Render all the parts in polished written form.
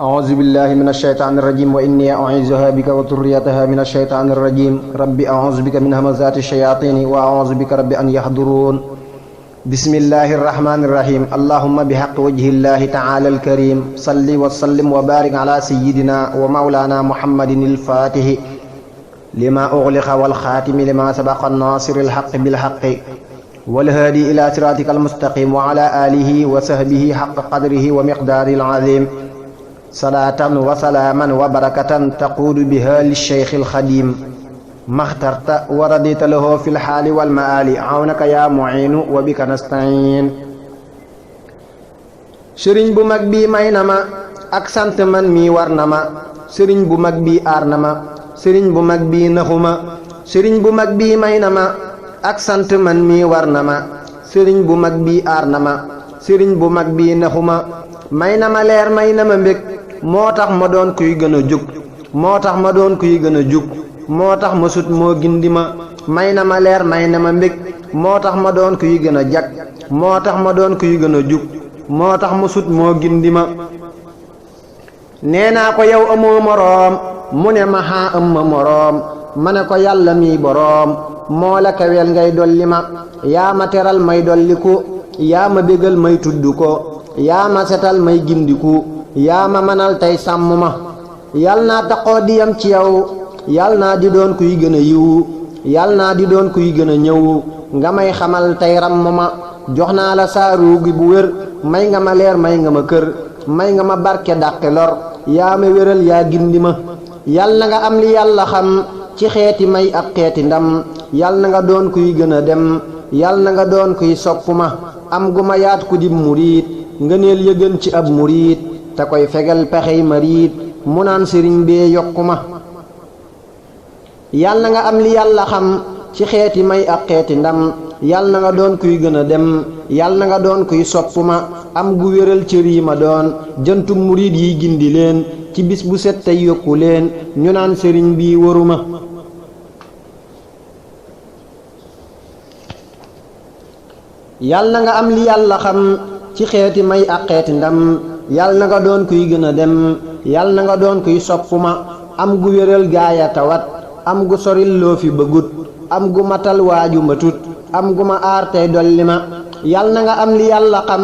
أعوذ بالله من الشيطان الرجيم وإني أعيذها بك وذريتها من الشيطان الرجيم رب أعوذ بك من همزات الشياطين وأعوذ بك رب أن يحضرون بسم الله الرحمن الرحيم اللهم بحق وجه الله تعالى الكريم صل وسلم وبارك على سيدنا ومولانا محمد الفاتح لما أغلق والخاتم لما سبق الناصر الحق بالحق والهادي إلى صراطك المستقيم وعلى آله وصحبه حق قدره ومقداره العظيم صلاة وسلاما وبركة تقود بها للشيخ الخديم ما اخترت ورديت له في الحال والمآل عونك يا معين وبك نستعين sëriñ bu mag bi may na ma ak sant man mi war na ma sëriñ bu mag bi aar na ma sëriñ bu mag bi naxuma sëriñ bu mag bi may na ma ak sant man mi war na ma sëriñ bu mag bi aar na ma sëriñ bu mag bi naxuma may na ma leer may na ma mbég moo tax ma doon kuy gën a jug moo tax ma doon kuy gën a jug moo tax ma sut moo gindi ma may na ma leer may na ma mbég moo tax ma doon kuy gën a jag moo tax ma doon kuy gën a jug moo tax ma sut moo gindi ma nee naa ko yow amoo moroom mu ne ma xaa am ma moroom ma ne ko yàlla mi boroom moo la kaweel ngay dolli ma yaa ma teral may dolliku yaa ma bégal may tudd ko yaa ma setal may gindiku yaa ma manal tey sàmm ma yal naa taxoo di yam ci yow yal naa di doon kuy gën a yiwu yal naa di doon kuy gën a ñëw nga may xamal tey ramm ma jox naa la saaru gi bu wér may nga ma leer may nga ma kër may nga ma barke dàqe lor yaa ma wéral yaa gindi ma yal na nga am li yàlla xam ci xeeti may ak xeeti ndam yal na nga doon kuy gën a dem yal na nga doon kuy sopp ma am gu ma yaat ku dib muriit ngëneel yëgën ci ab muriit te koy fegal pexey mariit mu naan sëriñ bee yokku ma yal na nga am li yàlla xam ci xeeti may ak xeeti ndam yal na nga doon kuy gën a dem yal na nga doon kuy sopp ma am gu wéral cër yi ma doon jëntu muriit yi gindi leen ci bis bu set tey yokku leen ñu naan sëriñ bii waruma yal na nga am li yàlla xam ci xeeti may ak xeeti ndam yal na nga doon kuy gën a dem yal na nga doon kuy sopp ma am gu wéral gaaya tawat am gu soril loo fi bëggut am gu matal waaju matut am gu ma aar tey dolli ma yal na nga am li yàlla xam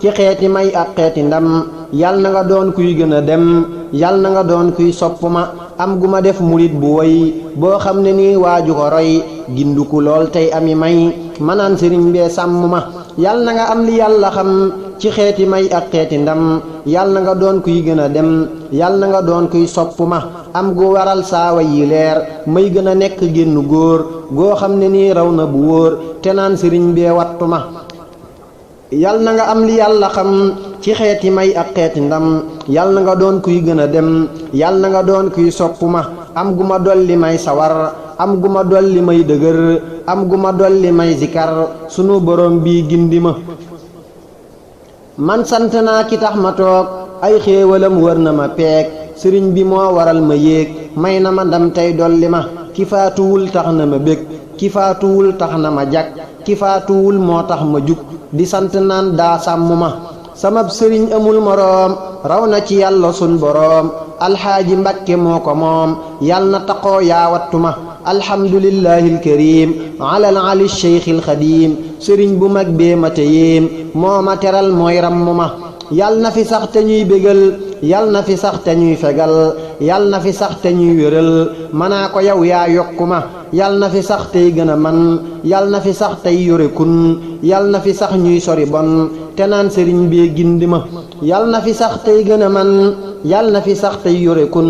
ci xeeti may ak xeeti ndam yal na nga doon kuy gën a dem yal na nga doon kuy sopp ma am gu ma def murit bu woy boo xam ne nii waaju ko roy ginduku lool tey ami may manaan sëriñ bee sàmm ma yal na nga am li yàlla xam ci xeeti may ak xeeti ndam yal na nga doon kuy gën a dem yal na nga doon kuy sopp ma am gu waral saawa yi leer may gën a nekk génn góor goo xam ne nii raw na bu wóor te naan sëriñ bee wattu ma yal na nga am li yàlla xam ci xeeti may ak xeeti ndam yal na nga doon kuy gën a dem yal na nga doon kuy sopp ma am gu ma dolli may sawar am gu ma dolli may dëgër am gu ma dolli may zikar sunu borom bii gindi ma man sant naa ki tax ma toog ay xéewalam wër na ma peeg sëriñ bi moo waral ma yéeg may na ma ndam tey dolli ma ki faatuwul tax na ma bég ki faatuwul tax na ma jag ki faatuwul moo tax ma jug di sant naan daa sàmm ma samab sëriñ amul moroom raw na ci yàlla sun boroom alxaaji mbakke moo ko moom yal na taqoo yaa wattu ma alhamdulillahi alkarim alal ali cheikh alxadim sëriñ bu mag bee ma te yéem moo ma teral mooy ramm ma yal na fi sax te ñuy bégal yal na fi sax te ñuy fegal yal na fi sax te ñuy wéral manaa ko yow yaa yokku ma yal na fi sax tey gën a man yal na fi sax tey yore kun yal na fi sax ñuy sori bon te naan sëriñ bee gindi ma yal na fi sax tey gën a man yal na fi sax tey yore kun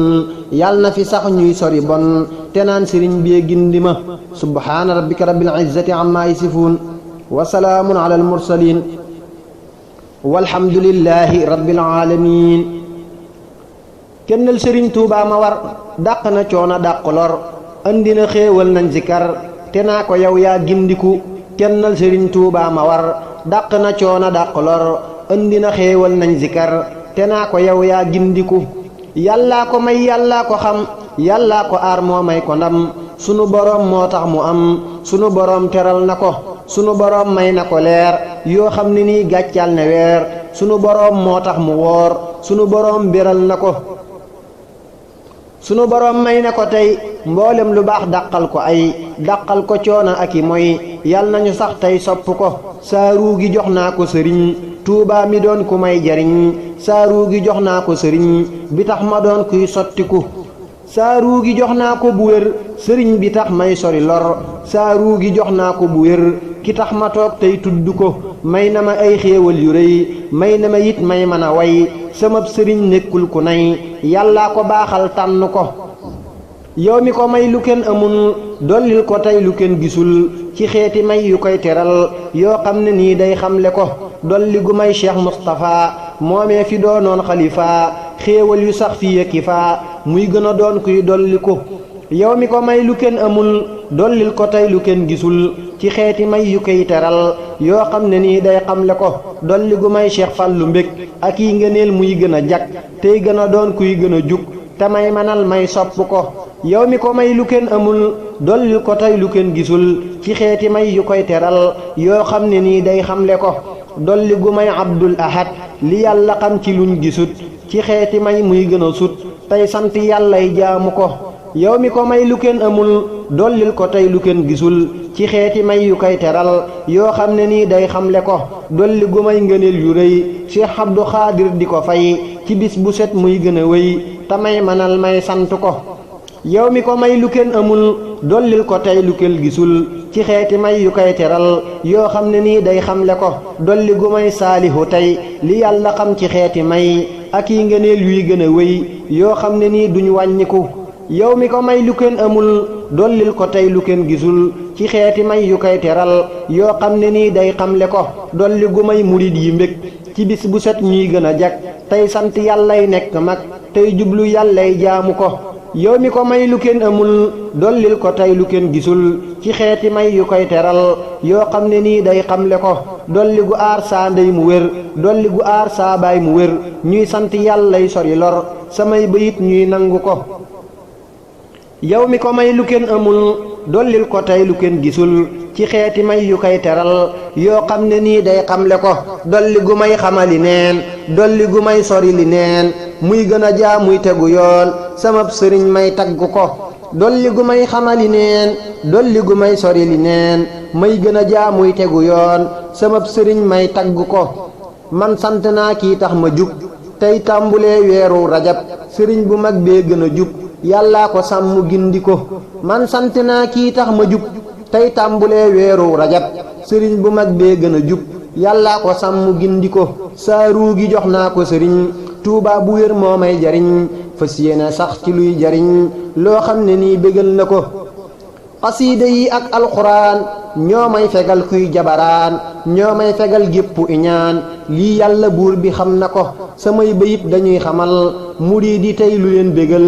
yal na fi sax ñuy sori bon te naan sëriñ bee gindi ma subhaana rabbika rabbil izzati amma yasifuun wa salaamun ala al mursaliin walhamdulillahi rabbil aalamiin kennal sëriñ Tuubaa ma war dàq na coona dàq lor andi na xéewal nañ zikar te naa ko yow yaa gindiku kennal sëriñ Tuubaa ma war dàq na coona dàq lor andi na xéewal nañ zikar te naa ko yow yaa gindiku yàllaa ko may yàllaa ko xam yàllaa ko aar moo may ko ndam sunu boroom moo tax mu am sunu boroom teral na ko sunu boroom may na ko leer yoo xam ne nii gàccal ne weer sunu boroom moo tax mu woor sunu boroom beral na ko sunu boroom may na ko tey mboolem lu baax dàqal ko dàqal ko coono ak i mooy yal nañu sax tey sopp ko saa ruu gi jox naa ko sëriñ Tuubaa mi doon ku may jariñ saa ruu gi jox naa ko sëriñ bi tax ma doon kuy sottiku saa ruu gi jox naa ko bu wér sëriñ bi tax may sori lor saa ruu gi jox naa ko bu wér ki tax ma toog tey tudd ko may na ma ay xéewal yu rëy may na ma it may mën a way samab sëriñ nekkul ku nay yàllaa ko baaxal tànn ko yow mi ko may lu kenn amul dollil ko tey lu kenn gisul ci xeeti may yu koy teral yoo xam ne nii day xamle ko dolli gu may Cheikh Moustapha moomee fi doonoon xalifa xéewal yu sax fi yëkki fa muy gën a doon kuy dolli ko yow mi ko may lu kenn amul dollil ko tey lu kenn gisul ci xeeti may yu koy teral yoo xam ne nii day xamle ko dolli gu may Cheikh Fallu mbég ak yi ngëneel muy gën a jag tey gën a doon kuy gën a jug te may manal may sopp ko yow mi ko may lu kenn amul dollil ko tey lu kenn gisul ci xeeti may yu koy teral yoo xam ne nii day xamle ko dolli gu may Abdul Ahad li yàlla xam ci luñ gisut ci xeeti may muy gën a sut tey sant yàllay jaamu ko yow mi ko may lu kenn amul dollil ko tey lu kenn gisul ci xeeti may yu koy teral yoo xam ne nii day xamle ko dolli gu may ngëneel yu rëy Cheikh Abdou Khadir di ko fay ci bis bu set muy gën a wéy te may manal may sant ko yow mi ko may lu kenn amul dollil ko tey lu kenn gisul ci xeeti may yu koy teral yoo xam ne nii day xamle ko dolli gu may saalihu tey li yàlla xam ci xeeti may ak yi ngëneel yuy gën a wéy yoo xam ne nii duñ wàññiku yow mi ko may lu kenn amul dollil ko tey lu kenn gisul ci xeeti may yu koy teral yoo xam ne nii day xamle ko dolli gu may murid yi mbég ci bis bu set ñuy gën a jag tey sant yàllay nekk mag tey jublu yàllay jaamu ko yow mi ko may lu kenn amul dollil ko tey lu kenn gisul ci xeeti may yu koy teral yoo xam ne nii day xamle ko dolli gu aar saa ndey mu wér dolli gu aar saa baay mu wér ñuy sant yàllay sori lor samay bayit ñuy nangu ko yow mi ko may lu kenn amul dollil ko tey lu kenn gisul ci xeeti may yu koy teral yoo xam ne nii day xamle ko dolli gu may xamali neen dolli gu may sori li neen muy gën a jaa muy tegu yoon samab sëriñ may tagg ko dolli gu may xamali neen dolli gu may sori li neen may gën a jaa muy tegu yoon samab sëriñ may tagg ko man sant naa kii tax ma jub tey tàmbulee weeru rajab sëriñ bu mag bee gën a jub yàllaa ko sàmm gindi ko man sant naa kii tax ma jub tey tàmbulee weeru rajab sëriñ bu mag bee gën a jub yàllaa ko sàmm gindi ko saa ruu gi jox naa ko sëriñ Tuubaa bu wér moo may jariñ fas yéene sax ci luy jariñ loo xam ne nii bégal na ko xasiida yi ak alxuraan ñoo may fegal kuy jabaraan ñoo may fegal gépp iñaan lii yàlla buur bi xam na ko samay bayit dañuy xamal murid yi tey lu leen bégal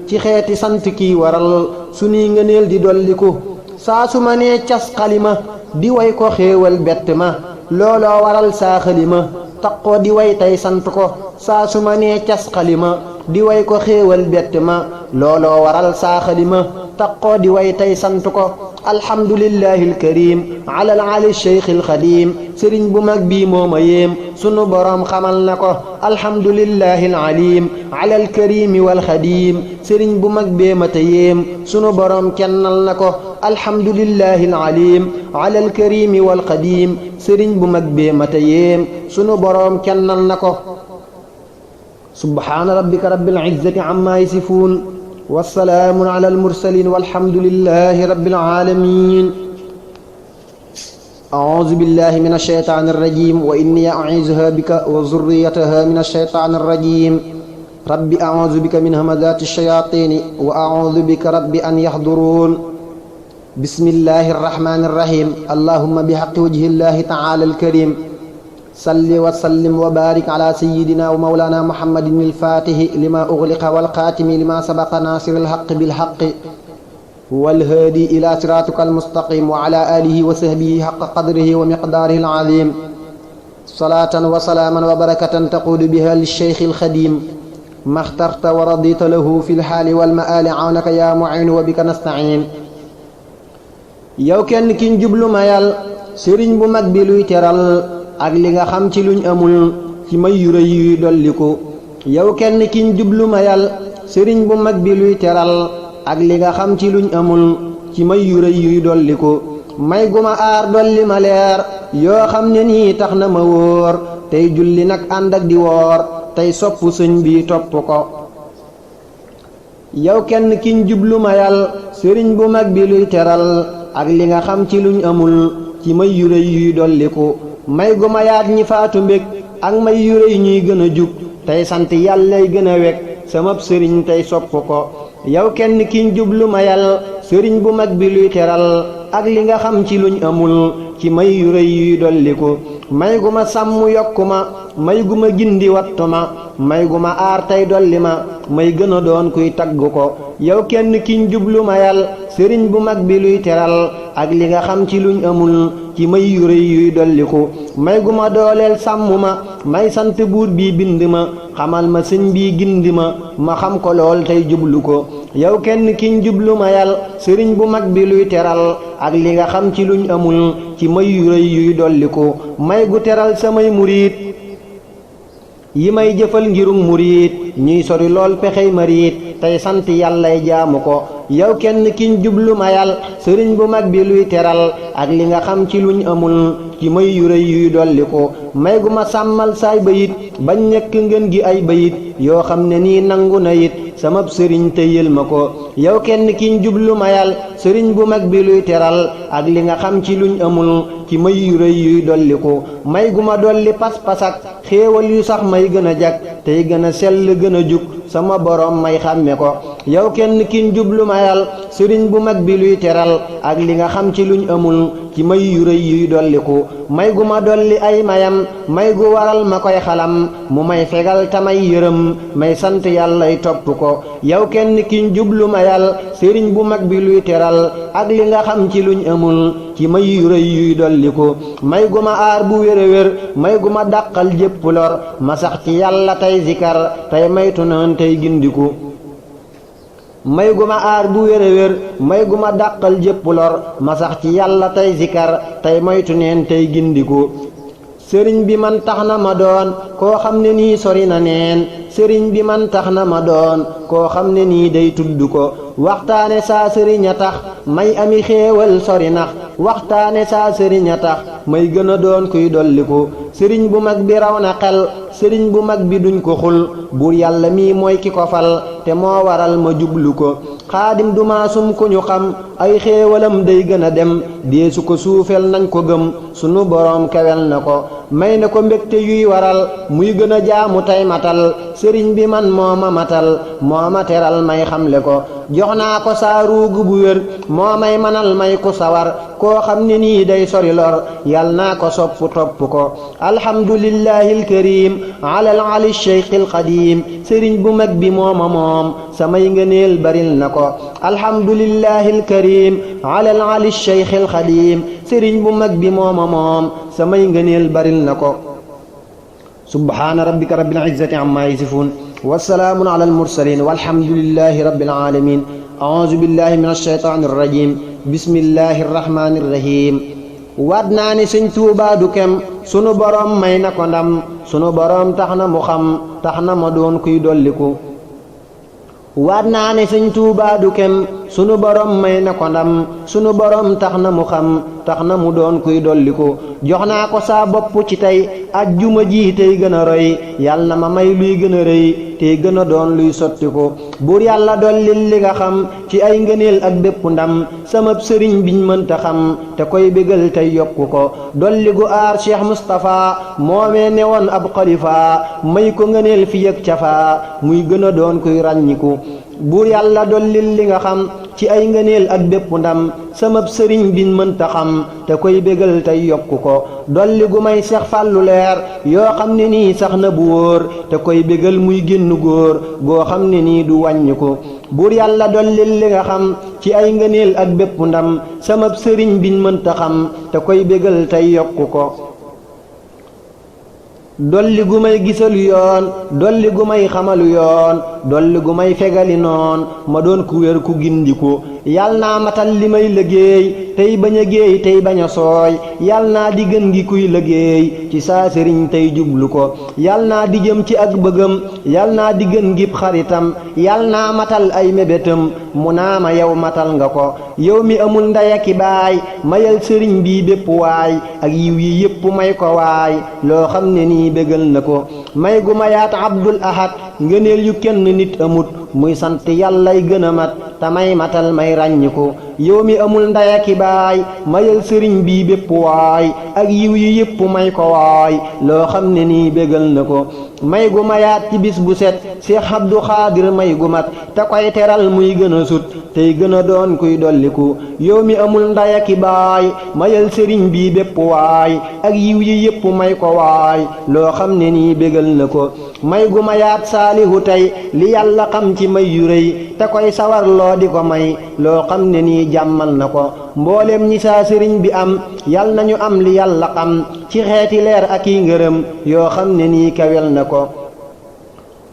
ci xeeti sant kiy waral sunuy ngëneel di dolliku saa su ma nee cas xalima di way ko xéewal bett ma looloo waral saa xalima taqoo di way tey sant ko saa su ma nee cas xalima di way ko xéewal bett ma looloo waral saa xalima taqoo di way tey sant ko alhamdulillahi alkarim alal ali cheikh alxadim sëriñ bu mag bii moo ma yéem sunu boroom xamal na ko alhamdulillahi alalim ala alkarimi walxadim sëriñ bu mag bee ma ta yéem sunu boroom kennal na ko alhamdulillahi alalim ala alkarimi walxadim sëriñ bu mag bee ma ta yéem sunu boroom kennal na ko subhaana rabbika rabbil izzati amma yasifuun والسلام على المرسلين والحمد لله رب العالمين أعوذ بالله من الشيطان الرجيم وإني أعيذها بك وذريتها من الشيطان الرجيم رب أعوذ بك من همزات الشياطين وأعوذ بك رب أن يحضرون بسم الله الرحمن الرحيم اللهم بحق وجه الله تعالى الكريم صل وسلم وبارك على سيدنا ومولانا محمد الفاتح لما أغلق والخاتم لما سبق ناصر الحق بالحق والهادي إلى صراطك المستقيم وعلى آله وصحبه حق قدره ومقداره العظيم صلاة وسلاما وبركة تقود بها للشيخ الخديم ما اخترت ورضيت له في الحال والمآل عونك يا معين وبك نستعين yow kenn ki njublu mayal sëriñ bu mag bi luy teral ak li nga xam ci luñ amul ci may yu rëy yuy dolliku yow kenn kiñ jublu mayal sëriñ bu mag bi luy teral ak li nga xam ci luñ amul ci may yu rëy yuy dolliku may guma aar dolli ma leer yoo xam ne nii tax na ma wóor tey julli nag ànd ak di woor tey sopp sëñ bi topp ko yow kenn kiñ jublu mayal sëriñ bu mag bi luy teral ak li nga xam ci luñ amul ci may yu rëy yuy dolliku may guma yaat ñi faatu mbég ak may yu rëy ñuy gën a jug tey sant yàllay gën a wekk samab sëriñ tey sopp ko yow kenn kiñ jublu mayal sëriñ bu mag bi luy teral ak li nga xam ci luñ amul ci may yu rëy yuy dolliku may gu ma sàmm yokku ma may gu ma gindi wattu ma may gu ma aar tey dolli ma may gën a doon kuy tagg ko yow kenn kiñ jublu mayal sëriñ bu mag bi luy teral ak li nga xam ci luñ amul ci may yu rëy yuy dolliku may gu ma dooleel sàmm ma may sant buur bii bind ma xamal ma sëñ bii gindi ma xam ko lool tey jublu ko yow kenn kiñ jublu mayal sëriñ bu mag bi luy teral ak li nga xam ci luñ amul ci may yu rëy yuy dolliku may gu teral samay muriit yi may jëfal ngirum muriit ñuy sori lool pexey mariit tey sant yàllay jaamu ko yow kenn kiñ jublu mayal sëriñ bu mag bi luy teral ak li nga xam ci luñ amul ci may yu rëy yuy dolliku may gu ma sàmmal saay bayit bañ nekk ngeen gi ay bayit yoo xam ne nii nangu na it samab sëriñ te yël ma ko yow kenn kiñ jublu mayal sëriñ bu mag bi luy teral ak li nga xam ci luñ amul ci may yu rëy yuy dolliku may gu ma dolli pas-pas ak xéewal yu sax may gën a jag tey gën a sell gën a jug sama borom may xàmme ko yow kenn kiñ jublu mayal sëriñ bu mag bi luy teral ak li nga xam ci luñ amul ci may yu rëy yuy dolliku may gu ma dolli ay mayam may gu waral ma koy xalam mu may fegal tamay yërëm may sant yàllay topp ko yow kenn kiñ jublu mayal sëriñ bu mag bi luy teral ak li nga xam ci luñ amul ci may yu rëy yuy dolliku may gu ma aar bu wér-wér may gu ma dàqal jépp lor ma sax ci yàlla tey zikar tey maytu naan tey gindiku may gu ma aar bu wér-wér may gu ma dàqal jépp lor ma sax ci yàlla tey zikar tey moytu neen tey gindiku sëriñ bi man tax na ma doon koo xam ne nii sori na neen sëriñ bi man tax na ma doon koo xam ne nii day tudd ko waxtaane saa sëriñ a tax may ami xéewal sori nax waxtaane saa sëriñ a tax may gën a doon kuy dolliku sëriñ bu mag bi raw na xel sëriñ bu mag bi duñ ko xul buur yàlla mii mooy ki ko fal te moo waral ma jublu ko xaadim du maasum ku ñu xam ay xéewalam day gën a dem deesu ko suufel nañ ko gëm sunu boroom kewel na ko may na ko mbégte yuy waral muy gën a jaamu tey matal sëriñ bi man moo ma matal moo ma teral may xamle ko jox naa ko saa ruugu bu wér moo may manal may ku sawar koo xam ne nii day sori lor yal naa ko sopp topp ko alhamdulillahi alkarim alal ali cheikhil qadim sëriñ bu mag bi mooma moom samay ngëneel baril na ko alhamdulillahi alkarim alal ali cheikhil qadim sëriñ bu mag bi mooma moom samay ngëneel baril na ko subhaana rabbika rabbil izzati amma yasifun wa salaamun ala almursalin walhamdulillahi rabbil alamin a'uuzu billahi min alshaytaani arrajim bismillahi arrahmani irrahim waat naa ni sëñ Tuubaa du kem sunu boroom may na ko ndam sunu boroom tax na mu xam tax na ma doon kuy dolliku waat naa ne sëñ Tuubaa du kem sunu boroom may na ko ndam sunu boroom tax na mu xam tax na mu doon kuy dolliku jox naa ko saa bopp ci tey ajjuma ji tey gën a roy yàlla na ma may luy gën a rëy tey gën a doon luy sottiku buur yàlla dollil li nga xam ci ay ngëneel ak bépp ndam samab sëriñ biñ mënta xam te koy bégal tey yokku ko dolli gu aar Cheikh Moustapha moomee ne woon ab xalifa may ko ngëneel fi yëg cafaa muy gën a doon kuy ràññiku buur yàlla dollil li nga xam ci ay ngëneel ak bépp ndam samab sëriñ biñ mënta xam te koy bégal tey yokku ko dolli gu may seex fàllu leer yoo xam ne nii sax na bu wóor te koy bégal muy génn góor goo xam ne nii du wàññiku buur yàlla dollil li nga xam ci ay ngëneel ak bépp ndam samab sëriñ biñ mënta xam te koy bégal tey yokku ko dolli gu may gisalu yoon dolli gu may xamalu yoon dolli gu may fegali noon ma doon ku wér ku gindiku yal naa matal li may liggéey tey bañ a géey tey bañ a sooy yal naa di gën gi kuy liggéey ci saa sëriñ tey jublu ko yal naa di jëm ci ak bëggam yal naa di gën gib xaritam yal naa matal ay mébétam mu naa ma yow matal nga ko yow mi amul ndey ki baay mayal sëriñ bii bépp waay ak yiw yi yépp may ko waay loo xam ne nii bégal na ko may gu ma yaat Abdul Ahad ngëneel yu kenn nit amut muy sant yàllay gën a mat te may matal may ràññiku yow mi amul ndey ki baay mayal sëriñ bii bépp waay ak yiw yi yépp may ko waay loo xam ne nii bégal na ko may gu ma yaat ci bis bu set Seex Abdu Xaadir may gu mat te koy teral muy gën a sut tey gën a doon kuy dolliku yow mi amul ndey ki baay mayal sëriñ bii bépp waay ak yiw yi yépp may ko waay loo xam ne nii bégal na ko may gu ma yaat saalihu tey li yàlla xam ci may yu rëy te koy sawar loo di ko may loo xam ne nii jàmmal na ko mboolem ñi saa sëriñ bi am yal nañu am li yàlla xam ci xeeti leer ak i ngërëm yoo xam ne nii kawel na ko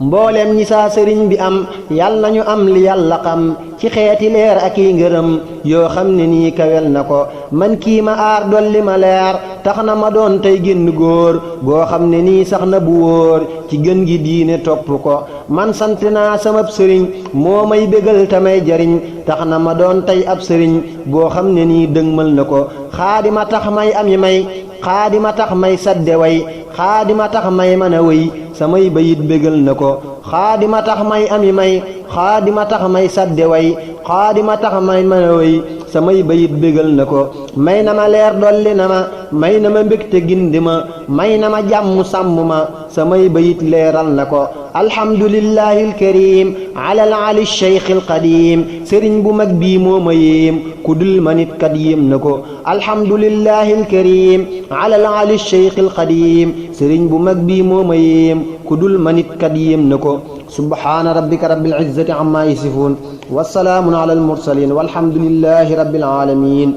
mboolem ñi saa sëriñ bi am yal nañu am li yàlla xam ci xeeti leer ak i ngërëm yoo xam ne nii kawel na ko man kii ma aar dolli ma leer tax na ma doon tey génn góor goo xam ne nii sax na bu wóor ci gën gi diine topp ko man sant naa samab sëriñ moo may bégal tamay jariñ tax na ma doon tey ab sëriñ boo xam ne nii dëgmal na ko xaadima tax may ami may xaadima tax may sadde way xaadima tax may mën a wéy samay bayit bégal na ko xaadima tax may ami may xaadima tax may sadde way xaadima tax may mën a wéy samay bayit bégal na ko may na ma leer dolli na ma may na ma mbégte gindi ma may na ma jàmm sàmm ma samay bayit leeral na ko alhamdulillahi alkarim ala ali cheikh alqadim sëriñ bu mag bii moo ma yéem ku dul ma nit kat yéem na ko alhamdulillahi alkarim ala ali cheikh alqadim sëriñ bu mag bii moo ma yéem ku dul ma nit kat yéem na ko subhaana rabbika rabbil izzati amma yasifun wa salaamun ala almursalin walhamdulillahi rabbil alamin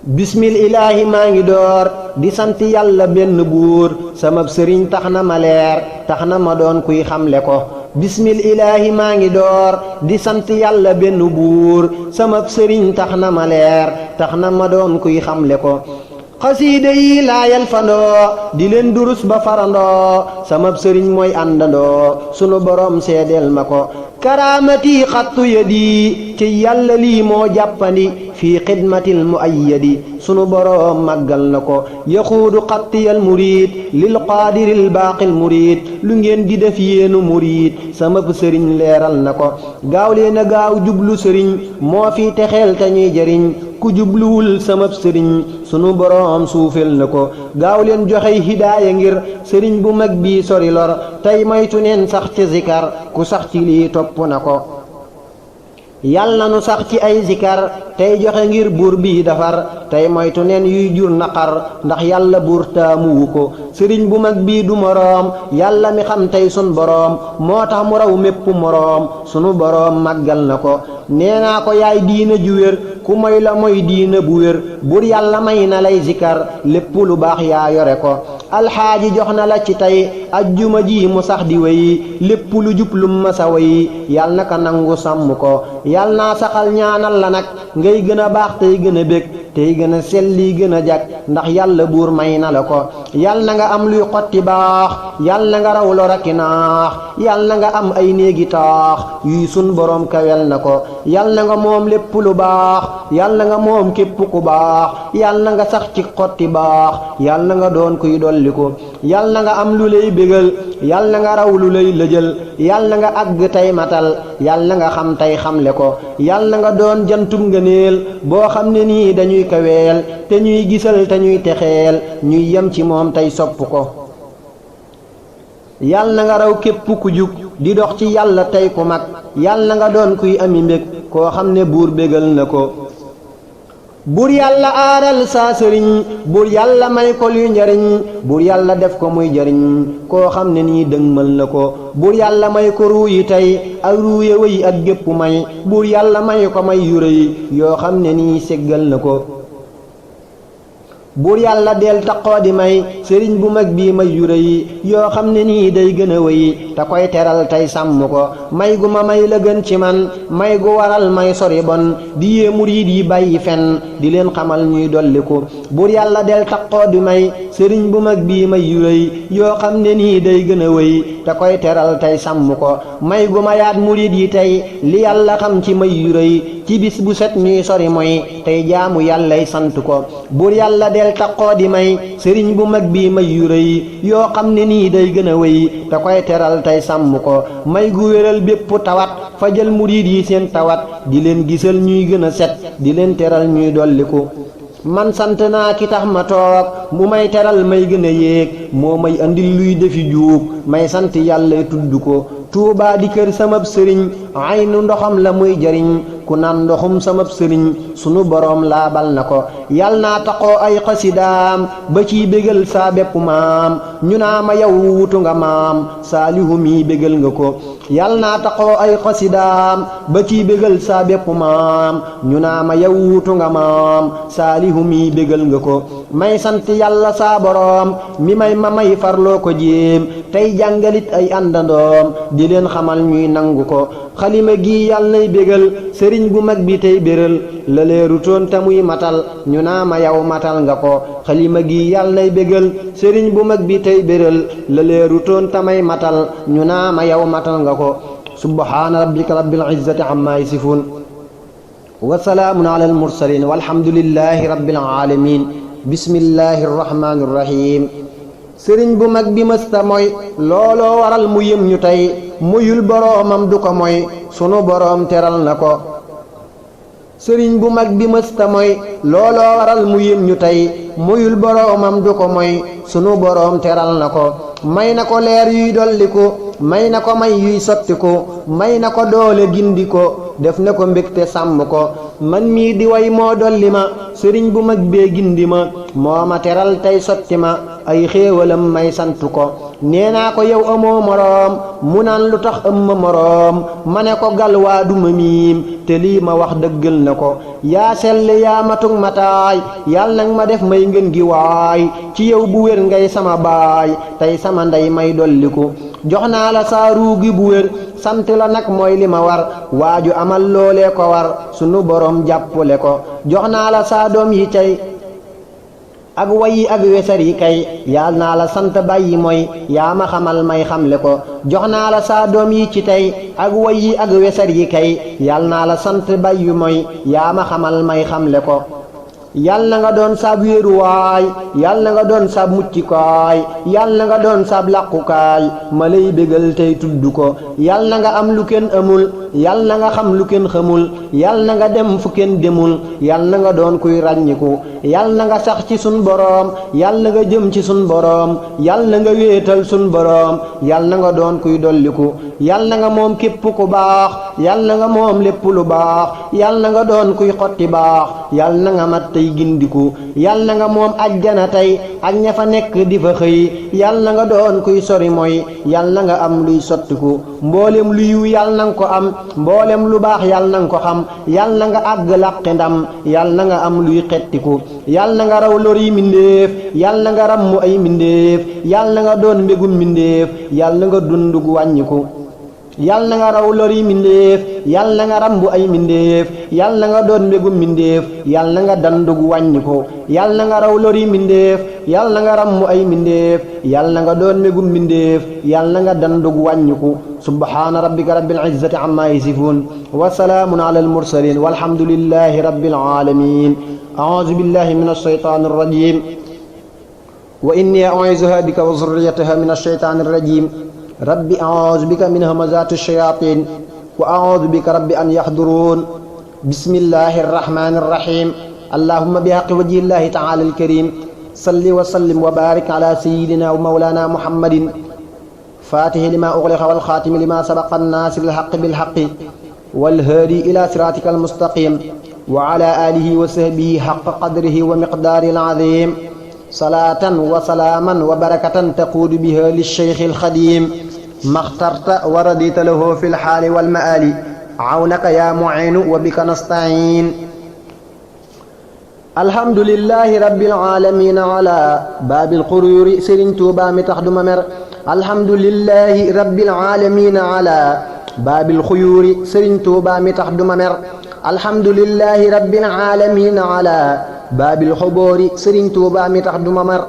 bismil ilaahi maa ngi door di sant yàlla benn buur sama sëriñ tax na ma leer tax na ma doon kuy xamle ko bismil ilaahi maa ngi door di sant yàlla benn buur sama sëriñ tax na ma leer tax na ma doon kuy xamle ko xasiida yi laayal fandoo di leen durus ba farandoo sama sëriñ mooy àndandoo sunu borom seedeel ma ko karaamati xattu yadi ci yàlla lii moo jàppandi fii xidmatil muayyadi sunu boroom màggal na ko yaxuudu xattiyal muriid lil qaadiril baaqil muriid lu ngeen di def yéenu muriid sama sëriñ leeral na ko gaaw leen a gaaw jublu sëriñ moo fi texeel te ñuy jëriñ ku jubluwul sama sëriñ sunu boroom suufel na ko gaaw leen joxey hidaaya ngir sëriñ bu mag bii sori lor tey moytu neen sax ci zikar ku sax ci lii topp na ko yal na nu sax ci ay zikar tey joxe ngir buur bii defar tey moytu neen yuy jur naqar ndax yàlla buur taamuwu ko sëriñ bu mag bii du moroom yàlla mi xam tey sun boroom moo tax mu raw mépp moroom sunu boroom màggal na ko nee naa ko yaay diina ju wér ku moy la moy diina bu wér buur yàlla may na lay zikar lépp lu baax yaa yore ko alxaaji jox na la ci tey ajjuma ji mu sax di wey lépp lu jub lu masa wey yal na ka nangu sàmm ko yal naa saxal ñaanal la nag ngay gën a baax tey gën a bég tey gën a selli gën a jag ndax yàlla buur may na la ko yal na nga am luy xotti baax yal na nga raw lor aki naax yal na nga am ay néegi taax yuy sun boroom kawel na ko yal na nga moom lépp lu baax yal na nga moom képp ku baax yal na nga sax ci xotti baax yal na nga doon kuy dolli ko yal na nga am lu lay bégal yal na nga raw lu lay lëjal yal na nga àgg tey matal yal na nga xam tey xamle ko yal na nga doon jantum ngëneel boo xam ne nii dañuy kaweel te ñuy gisal te ñuy texeel ñuy yem ci moom tey sopp ko yal na nga raw képp ku jug di dox ci yàlla tey ku mag yal na nga doon kuy ami mbég koo xam ne buur bégal na ko buur yàlla aaral saa sëriñ buur yàlla may ko luy njariñ buur yàlla def ko muy jariñ koo xam ne nii dëgmal na ko buur yàlla may ko ruuyi tey ak ruuye wëy ak gépp may buur yàlla may ko may yu rëy yoo xam ne nii seggal na ko buur yàlla del taqoo di may sëriñ bu mag bii may yu rëy yoo xam ne nii day gën a wéy te koy teral tey sàmm ko may gu ma may la gën ci man may gu waral may sori bon di yee murid yi bàyyi fen di leen xamal ñuy dolliku buur yàlla del taqoo di may sëriñ bu mag bii may yu rëy yoo xam ne nii day gën a wéy te koy teral tey sàmm ko may gu ma yaat murid yi tey li yàlla xam ci may yu rëy ci bis bu set ñuy sori mooy tey jaamu yàllay sant ko buur yàlla del taqoo di may sëriñ bu mag bii may yu rëy yoo xam ne nii day gën a wéy te koy teral tey sàmm ko may gu wéral bépp tawat fajal murid yi seen tawat di leen gisal ñuy gën a set di leen teral ñuy dolliku man sant naa ki tax ma toog mu may teral may gën a yéeg moo may andil luy defi juug may sant yàlla tudd ko tuubaa di kër samab sëriñ aynu ndoxam la muy jariñ ku naan ndoxum samab sëriñ sunu boroom laabal na ko yal naa taxoo ay xasidaam ba ciy bégal saa bépp maam ñu naa ma yow wutu nga maam saalihu mi bégal nga ko yal naa taxoo ay xasidaam ba ciy bégal saa bépp maam ñu naa ma yow wutu nga maam saalihu mi bégal nga ko may sant yàlla saa boroom mi may ma may farloo ko jéem tey jàngalit ay àndandoom di leen xamal ñuy nangu ko xalima gi yàlla nay bégal sëriñ bu mag bi tey béral la leeru toon te muy matal ñu naa ma yow matal nga ko xalima gi yàlla nay bégal sëriñ bu mag bi tey béral la leeru toon te may matal ñu naa ma yow matal nga ko subhaana rabbika rabbil izzati amma yasifun wa salaamun ala al mursalin walhamdulillahi rabbil alamin bismillahi rrahmani rrahim sëriñ bu mag bi mësta mooy looloo waral mu yëm ñu tey muyul boroomam du ko moy sunu boroom teral na ko sëriñ bu mag bi mësta mooy looloo waral mu yëm ñu tey muyul boroomam du ko moy sunu boroom teral na ko may na ko leer yuy dolliku may na ko may yuy sottiku may na ko doole gindi ko def na ko mbégte sàmm ko man mii di way moo dolli ma sëriñ bu mag bee gindi ma moo ma teral tey sotti ma ay xéewalam may sant ko nee naa ko yow amoo moroom mu naan lu tax ëmma moroom ma ne ko gal waa duma miim te lii ma wax dëggal na ko yaa sell yaa matug mataay yàlla nag ma def may ngeen gi waay ci yow bu wér ngay sama baay tey sama ndey may dolliku jox naa la saa ruugi bu wér sant la nag mooy li ma war waaju amal loolee ko war sunu borom jàppale ko jox naa la saa doom yi tey ak wayi ak wesar yi kay yal naa la sant bàyyi mooy yaa ma xamal may xamle ko jox naa la saa doom yi ci tey ak wayi ak wesar yi kay yal naa la sant bàyyi mooy yaa ma xamal may xamle ko yal na nga doon sab wéeruwaay yal na nga doon sab muccikaay yal na nga doon sab làqukaay ma lay bégal tey tudd ko yal na nga am lu kenn amul yal na nga xam lu kenn xamul yal na nga dem fu kenn demul yal na nga doon kuy ràññiku yal na nga sax ci sun boroom yal na nga jëm ci sun boroom yal na nga wéetal sun boroom yal na nga doon kuy dolliku yal na nga moom képp ku baax yal na nga moom lépp lu baax yal na nga doon kuy xotti baax yal na nga mat tey gindiku yal na nga moom ajjana tey ak ña fa nekk di fa xëy yal na nga doon kuy sori mooy yal na nga am luy sottiku mboolem lu yiw yal na nga ko am mboolem lu baax yal na nga ko xam yal na nga àgg làqi ndam yal na nga am luy xettiku yal na nga raw lor yi mindéef yal na nga rammu ay mindéef yal na nga doon mbégum mindéef yal na nga dundug wàññiku yal na nga raw lor yi mindéef yal na nga rambu ay mindéef yal na nga doon mbégum mindéef yal na nga dandug wàññiku yal na nga raw lor yi mindéef yal na nga rammu ay mindéef yal na nga doon mbégum mindéef yal na nga dandug wàññiku subhaana rabbika rabbil izzati amma yasifun wa salaamun ala al mursalin walhamdulillahi rabbil alamin a'uuzu billahi min ash-shaytaani rajim wa inni u'iizuha bika wa zurriyataha min ash-shaytaani rajim rabbi a'uuzu bika min hamazaati ash-shayaatiin wa a'uuzu bika rabbi an yahduruun bismillahi rrahmaani rrahiim allahumma bihaqqi wajhillahi ta'aala al-kariim salli wa sallim wa baarik ala sayyidina wa mawlaana muhammadin faatihi limaa ughliqa wal xaatimi limaa sabaqa naasiril haqqi bil haqqi wal haadi ilaa siraatikal mustaqiim wa ala aalihi wa sahbihi haqqa qadrihi wa miqdaarihil aziim salaatan wa salaaman wa barakatan taquudu biha lish-shaykhil xadiim maxtarta wa radita lahu fil xaali wal maali awnaka yaa mu'iinu wa bika nasta'iin alhamdulillahi rabbil alamin ala baabil xururi sëriñ Tuuba mi tax duma mer alhamdulillahi rabbil alamin ala baabil xuyuri sëriñ Tuuba mi tax duma mer alhamdulillahi rabbil alamin ala baabil xubóori sëriñ Tuuba mi tax duma mer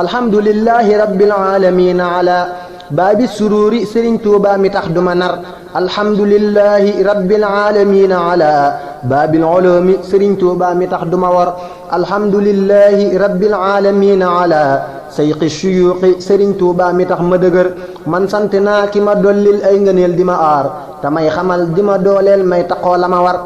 alhamdulillahi rabbil alamin ala baabi sururi sëriñ Tuuba mi tax duma nar alhamdulillahi rabbil alamin ala baabil ulumi sëriñ Tuuba mi tax duma war alhamdulillahi rabbil alamin ala sayqi shuyuuqi sëriñ Tuuba mi tax ma dëgër man sant naa ki ma dollil ay ngëneel di ma aar te may xamal di ma dooleel may taxoo la ma war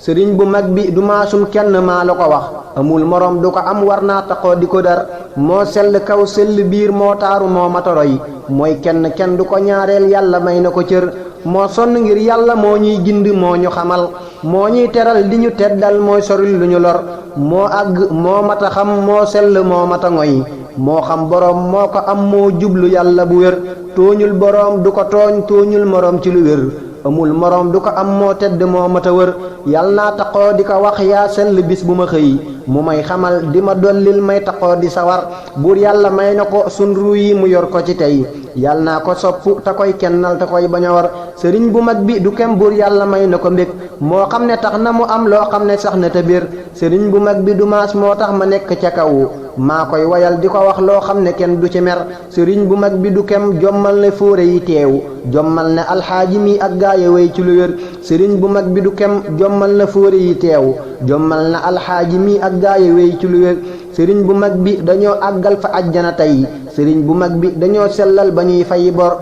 sëriñ bu mag bi du maasum kenn maa la ko wax amul morom du ko am war naa taxoo di ko dar moo sell kaw sell biir moo taaru moo matoroy mooy kenn du ko ñaareel yàlla may na ko cër moo sonn ngir yàlla moo ñuy gind moo ñu xamal moo ñuy teral di ñu teddal mooy soril lu ñu lor moo àgg moo mata xam moo sell moo mata ngoy moo xam boroom moo ko am moo jublu yàlla bu wér tooñul boroom du ko tooñul moroom ci lu wér amul moroom du ko am moo tedd moo mata wër yal naa taxoo di ko wax yaa sell bis bu ma xëy mu may xamal di ma dollil may taxoo di sawar buur yàlla may na ko sun ruu yi mu yor ko ci tey yal naa ko sopp te koy kennal te koy bañ a war sëriñ bu mag bi du kem buur yàlla may na ko mbég moo xam ne tax na mu am loo xam ne sax na te biir sëriñ bu mag bi du maas moo tax ma nekk ca kaw maa koy wayal di ko wax loo xam ne kenn du ci mer sëriñ bu mag bi du kem jommal ne fóore yi teew jommal ne alxaaji mi ak gaaya way ci lu wér sëriñ bu mag bi du kem jommal na fóore yi teew jommal na alxaaji mi ak gaaya way ci lu wér sëriñ bu mag bi dañoo àggal fa ajjana tey sëriñ bu mag bi dañoo sellal ba ñuy fayi bor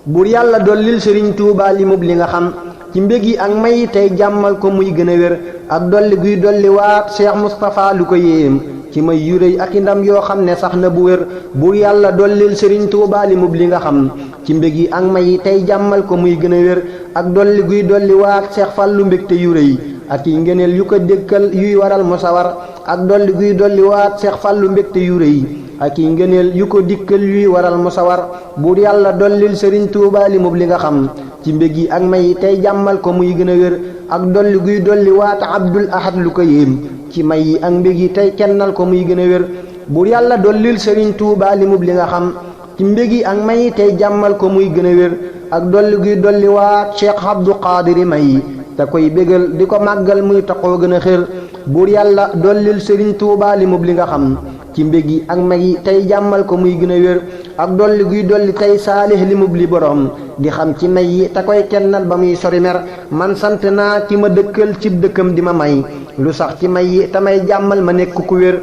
buur yàlla dollil sëriñ Tuuba li mub li nga xam ci mbég yi ak may tey jàmmal ko muy gën a wér ak dolli guy dolli waat Cheikh Moustapha lu ko yéem ci may yu rëy ak i ndam yoo xam ne sax na bu wér buur yàlla dollil sëriñ Tuuba li mub li nga xam ci mbég yi ak may tey jàmmal ko muy gën a wér ak dolli guy dolli waat Cheikh Fallu mbégte yu rëy ak yi ngeneel yu ko dékkal yuy waral mu sawar ak dolli guy dolli waat Cheikh Fallu mbégte yu rëy ak yi ngëneel yu ko dikkal yuy waral mu sawar buur yàlla dollil sëriñ Tuuba li mub li nga xam ci mbég yi ak may tey jàmmal ko muy gën a wér ak dolli guy dolli waat Abdul Ahad lu ko yéem ci may yi ak mbég yi tey kennal ko muy gën a wér buur yàlla dollil sëriñ Tuuba li mub li nga xam ci mbég yi ak may tey jàmmal ko muy gën a wér ak dolli guy dolli waat Cheikh Abdou Qadiri may te koy bégal di ko màggal muy taxoo gën a xër buur yàlla dollil sëriñ Tuuba li mub li nga xam ci mbég yi ak may yi tey jàmmal ko muy gën a wér ak dolli guy dolli tey saalix li mub li boroom di xam ci may yi te koy kennal ba muy sori mer man sant naa ki ma dëkkal cib dëkkam di ma may lu sax ci may yi te may jàmmal ma nekk ku wér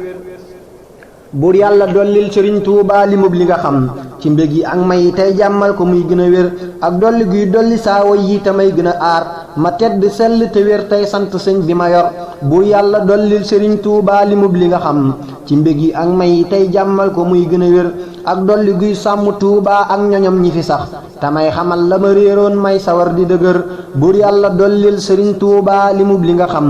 buur yàlla dollil sëriñ Tuuba li mub li nga xam ci mbég yi ak may yi tey jàmmal ko muy gën a wér ak dolli guy dolli saawo yi te may gën a aar ma tedd sell te wér tey sant sëñ bi ma yor buur yàlla dollil sëriñ Tuuba li mub li nga xam ci mbég yi ak may yi tey jàmmal ko muy gën a wér ak dolli guy sàmm Tuuba ak ñoñom ñi fi sax te may xamal la ma réeroon may sawar di dëgër buur yàlla dollil sëriñ Tuuba li mub li nga xam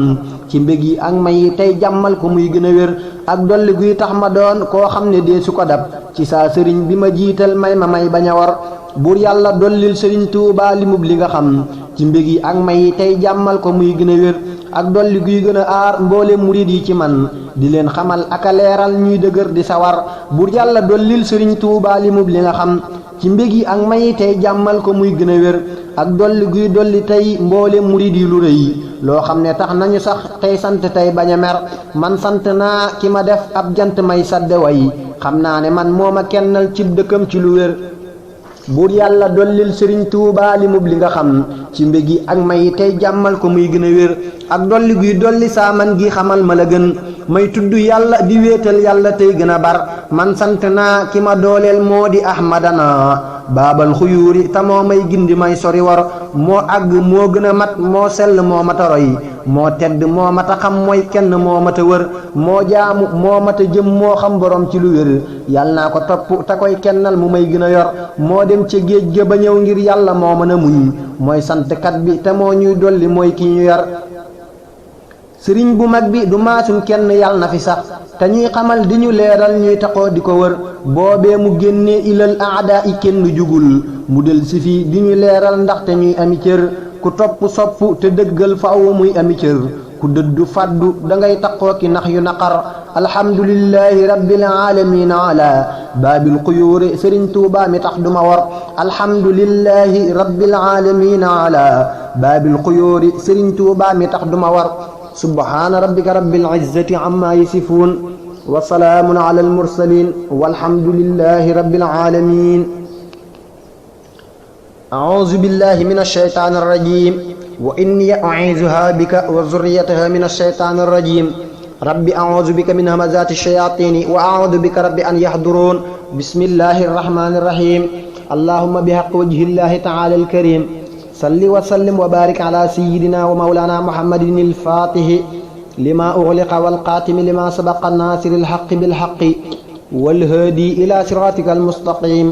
ci mbég yi ak may yi tey jàmmal ko muy gën a wér ak dolli guy tax ma doon koo xam ne dee su ko dab ci saa sëriñ bi ma jiital may ma may bañ a war buur yàlla dollil sëriñ Tuuba li mub li nga xam ci mbég yi ak may yi tey jàmmal ko muy gën a wér ak dolli guy gën a aar mboole murid yi ci man di leen xamal ak a leeral ñuy dëgër di sawar buur yàlla dollil sëriñ Tuuba li mub li nga xam ci mbég yi ak may yi tey jàmmal ko muy gën a wér ak dolli guy dolli tey mboole murid yi lu rëy loo xam ne tax nañu sax tey sant tey bañ a mer man sant naa ki ma def ab jant may sadde way xam naa ne man moo ma kennal cib dëkkam ci lu wér buur yàlla dollil sëriñ Tuuba li mub li nga xam ci mbég yi ak may yi tey jàmmal ko muy gën a wér ak dolli guy dolli saa man gi xamal ma la gën may tudd yàlla di wéetal yàlla tey gën a bar man sant naa ki ma dooleel moo di ahmadana baabal xuyuuri te moo may gindi may sori war moo àgg moo gën a mat moo sell moo mata roy moo tedd moo mata xam mooy kenn moo mata wër moo jaamu moo mata jëm moo xam borom ci lu wér yàlla naa ko topp te koy kennal mu may gën a yor moo dem ca géej ga ba ñëw ngir yàlla moo mën a muñ mooy santkat bi te moo ñuy dolli mooy ki ñu yar sëriñ bu mag bi du maasum kenn yàlla na fi sax te ñuy xamal di ñu leeral ñuy taxoo di ko wër boobee mu génnee ilal aada i kenn jugul mu del si fii di ñu leeral ndaxte ñuy ami cër ku topp sopp te dëggal faaw muy ami cër ku dëddu faddu dangay taqoo ki nax yu naqar alhamdulillahi rabbil alamin ala baabil xuyuuri sëriñ tuuba mi tax duma war alhamdulillahi rabbil alamin ala baabil xuyuuri sëriñ tuuba mi tax duma war subhaana rabbika rabbil izzati amma yasifuun wa salaamun ala al mursalin walhamdulillahi rabbil alamin أعوذ بالله من الشيطان الرجيم وإني أعيذها بك وذريتها من الشيطان الرجيم رب أعوذ بك من همزات الشياطين وأعوذ بك رب أن يحضرون بسم الله الرحمن الرحيم اللهم بحق وجه الله تعالى الكريم صل وسلم وبارك على سيدنا ومولانا محمد الفاتح لما أغلق والقاتم لما سبق الناصر الحق بالحق والهادي إلى صراطك المستقيم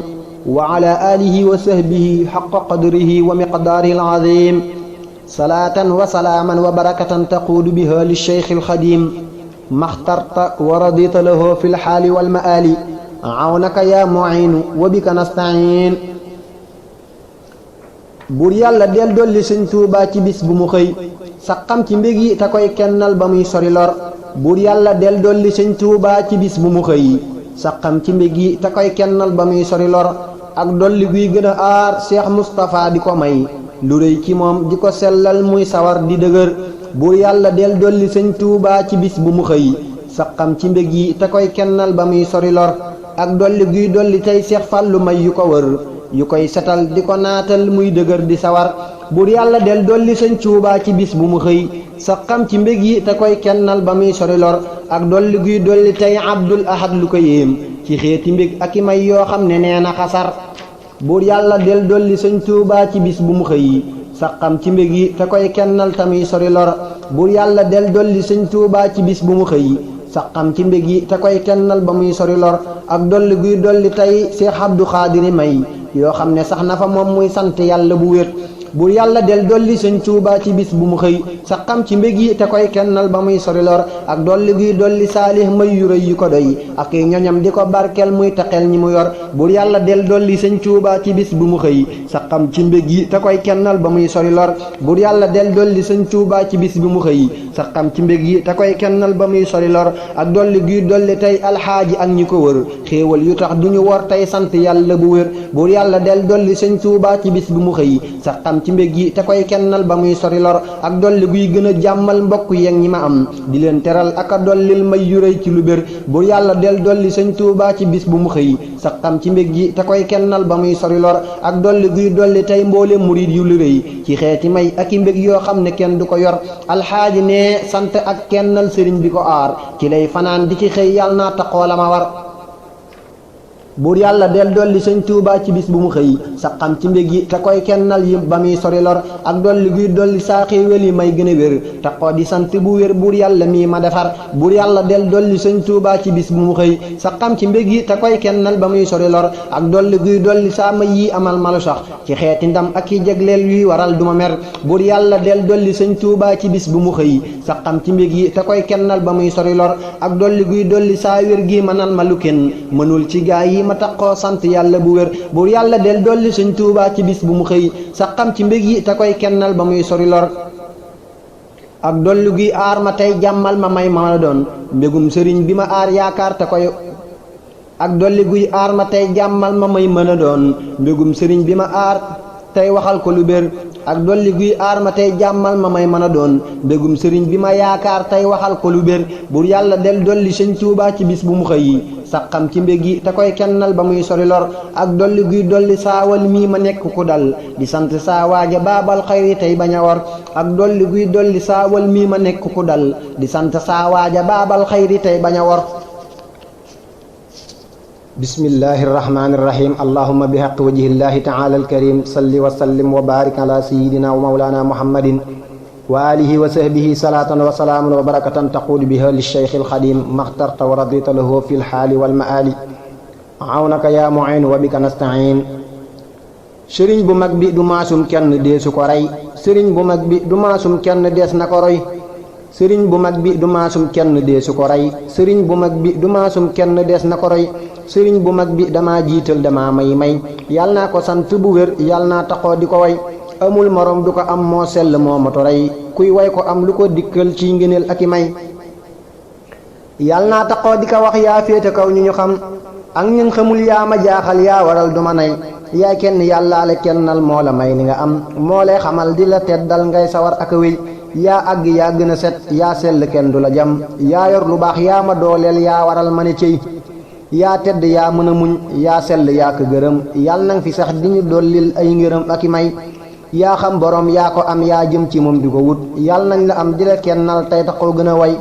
وعلى آله وصحبه حق قدره ومقداره العظيم صلاة وسلاما وبركة تقود بها للشيخ الخديم ما اخترت ورضيت له في الحال والمآل عونك يا معين وبك نستعين buur yàlla del dolli sëñ Tuubaa ci bis bu mu xëy saqam ci mbég yi te koy kennal ba muy sori lor buur yàlla del dolli sëñ Tuubaa ci bis bu mu xëy saqam ci mbég yi te koy kennal ba muy sori lor ak dolli guy gën a aar Cheikh Moustapha di ko may lu rëy ci moom di ko sellal muy sawar di dëgër buur yàlla del dolli sëñ Tuubaa ci bis bu mu xëy saqam ci mbég yi te koy kennal ba muy sori lor ak dolli guy dolli tey Cheikh Fàllu may yu ko wër yu koy setal di ko naatal muy dëgër di sawar buur yàlla del dolli sëñ Tuubaa ci bis bu mu xëy saqam ci mbég yi te koy kennal ba muy sori lor ak dolli guy dolli tey Abdul Ahad lu ko yéem ci xeeti mbég ak i may yoo xam ne nee na xasar buur yàlla del dolli sëñ Tuubaa ci bis bu mu xëy saqam ci mbég yi te koy kennal tamuy sori lor buur yàlla del dolli sëñ Tuubaa ci bis bu mu xëy saqam ci mbég yi te koy kennal ba muy sori lor ak dolli guy dolli tey Seex Abdu Xaadiri may yoo xam ne sax na fa moom muy sant yàlla bu wér buur yàlla del dolli sëñ Tuubaa ci bis bu mu xëy saqam ci mbég yi te koy kennal ba muy sori lor ak dolli guy dolli saalix may yu rëy yu ko doy ak i ñoñam di ko barkel muy taxel ñi mu yor buur yàlla del dolli sëñ Tuubaa ci bis bu mu xëy saqam ci mbég yi te koy kennal ba muy sori lor buur yàlla del dolli sëñ Tuubaa ci bis bu mu xëy saqam ci mbég yi te koy kennal ba muy sori lor ak dolli guy dolli tey alxaaji ak ñi ko wër xéewal yu tax duñu wor tey sant yàlla bu wér buur yàlla del dolli sëñ Tuubaa ci bis bu mu xëy saqam ci mbég yi te koy kennal ba muy sori lor ak dolli guy gën a jàmmal mbokk yeeg ñi ma am di leen teral ak a dollil may yu rëy ci lu bér buur yàlla del dolli sëñ Tuubaa ci bis bu mu xëy saqam ci mbég yi te koy kennal ba muy sori lor ak dolli guy dolli tey mboole murid yu lu rëy ci xeeti may ak i mbég yoo xam ne kenn du ko yor alxaaji ne sant ak kennal sëriñ bi ko aar ci lay fanaan di ci xëy yàlla naa taxoo la ma war buur yàlla del dolli sëñ Tuubaa ci bis bu mu xëy saqam ci mbég yi te koy kennal yi ba muy sori lor ak dolli guy dolli saa xéewal yi may gën a wér taxoo di sant bu wér buur yàlla mii ma defar buur yàlla del dolli sëñ Tuubaa ci bis bu mu xëy saqam ci mbég yi te koy kennal ba muy sori lor ak dolli guy dolli saa may yi amal malu sax ci xeeti ndam ak i jagleel yuy waral duma mer buur yàlla del dolli sëñ Tuubaa ci bis bu mu xëy saqam ci mbég yi te koy kennal ba muy sori lor ak dolli guy dolli saa wér gi mënal ma lu kenn mënul ci gaa yi ma taxoo sant yàlla bu wér buur yàlla del dolli sëñ Tuubaa ci bis bu mu xëy saqam ci mbég yi te koy kennal ba muy sori lor ak dolli guy aar ma tey jàmmal ma may ma doon mbégum sëriñ bi ma aar yaakaar te koy ak dolli guy aar ma tey jàmmal ma may mën a doon mbégum sëriñ bi ma aar tey waxal ko lu bér ak dolli guy aar ma tey jàmmal ma may mën a doon mbégum sëriñ bi ma yaakaar tey waxal ko lu bér buur yàlla del dolli sëñ Tuubaa ci bis bu mu xëy saqam ci mbég yi te koy kennal ba muy sori lor ak dolli guy dolli saawal mii ma nekk ku dal di sant saa waaja baabal xayri tey bañ a war ak dolli guy dolli saawal mii ma nekk ku dal di sant saa waaja baabal xayri tey bañ a war bismillahi irrahmani irrahim allahuma bihaqi wajhillahi taala alkarim salli wa sallim wa barik ala sayidina wa maulana muhammadin wa alihi wa sahbihi salatan wa salaaman wa barakatan taquudu biha lilcheikh alxadim maxtarta wa radita lahu fi lxaali walmaali awnaka ya muin wa bika nastain sëriñ bu mag bi du maasum kenn deesu ko rey sëriñ bu mag bi du maasum kenn dees na ko roy sëriñ bu mag bi du maasum kenn deesu ko rey sëriñ bu mag bi du maasum kenn dees na ko roy sëriñ bu mag bi dama jiital dama may yàlla naa ko sant bu wér yàlla naa taxoo di ko way amul morom du ko am moo sell moo moto rey kuy way ko am lu ko dikkal ci ngëneel ak i may yàlla naa taxoo di ko wax yaa féete kaw ñu xam ak ñun xamul yaa ma jaaxal yaa waral du ma nay yaay kenn yàllaale kennal moo la may li nga am moo lay xamal di la teddal ngay sawar ak a wéy yaa àgg yaa gën a set yaa sell kenn du la jam yaa yor lu baax yaa ma dooleel yaa waral ma ne cey yaa tedd yaa mën a muñ yaa sell yaa ko gërëm yàlla nang fi sax di ñu dollil ay ngërëm ak i may yaa xam borom yaa ko am yaa jëm ci moom di ko wut yàlla nañ la am di la kennal tey tax koo gën a way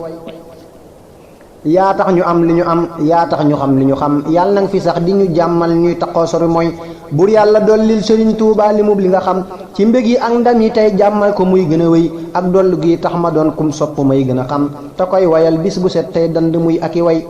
yaa tax ñu am li ñu am yaa tax ñu xam li ñu xam yàlla nang fi sax di ñu jàmmal ñuy taxoo sori mooy bur yàlla dollil sëriñ Tuubaa li mub li nga xam ci mbég yi ak ndam yi tey jàmmal ko muy gën a wéy ak dollu gi tax ma doon kum sopp may gën a xam te koy wayal bis bu set tey dand muy ak i way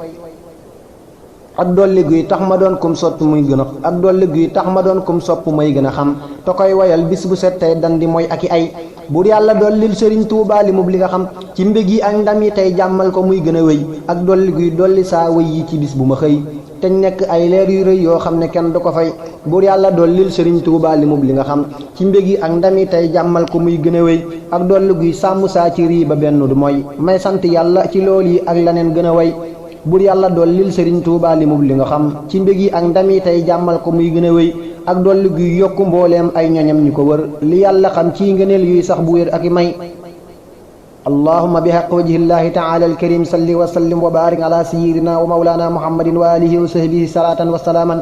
ak dolli guy tax ma doon kum sopp muy gën a ak dolli guy tax ma doon kum sopp may gën a xam te koy wayal bis bu set tey dandi mooy ak i ay buur yàlla dollil sëriñ Tuubaa li mub li nga xam ci mbég yi ak ndam yi tey jàmmal ko muy gën a wéy ak dolli guy dolli saa wéy yi ci bis bu ma xëy te nekk ay leer yu rëy yoo xam ne kenn du ko fay buur yàlla dollil sëriñ Tuubaa li mub li nga xam ci mbég yi ak ndam yi tey jàmmal ko muy gën a wéy ak dolli guy sàmm saa ci rii ba benn du mooy may sant yàlla ci lool yi ak laneen gën a way bur yàlla dollil sëriñ Tuubaa li mub li nga xam ci mbég yi ak ndam yi tey jàmmal ko muy gën a wéy ak dolli guy yokku mbooleem ay ñoñam ñu ko wër li yàlla xam ci ngëneel yuy sax bu wér ak i may allahumma bi haqq wajhillahi taala alkarim salli wa sallim wa barik ala sayyidina wa mawlana muhammadin wa alihi wa sahbihi salatan wa salaman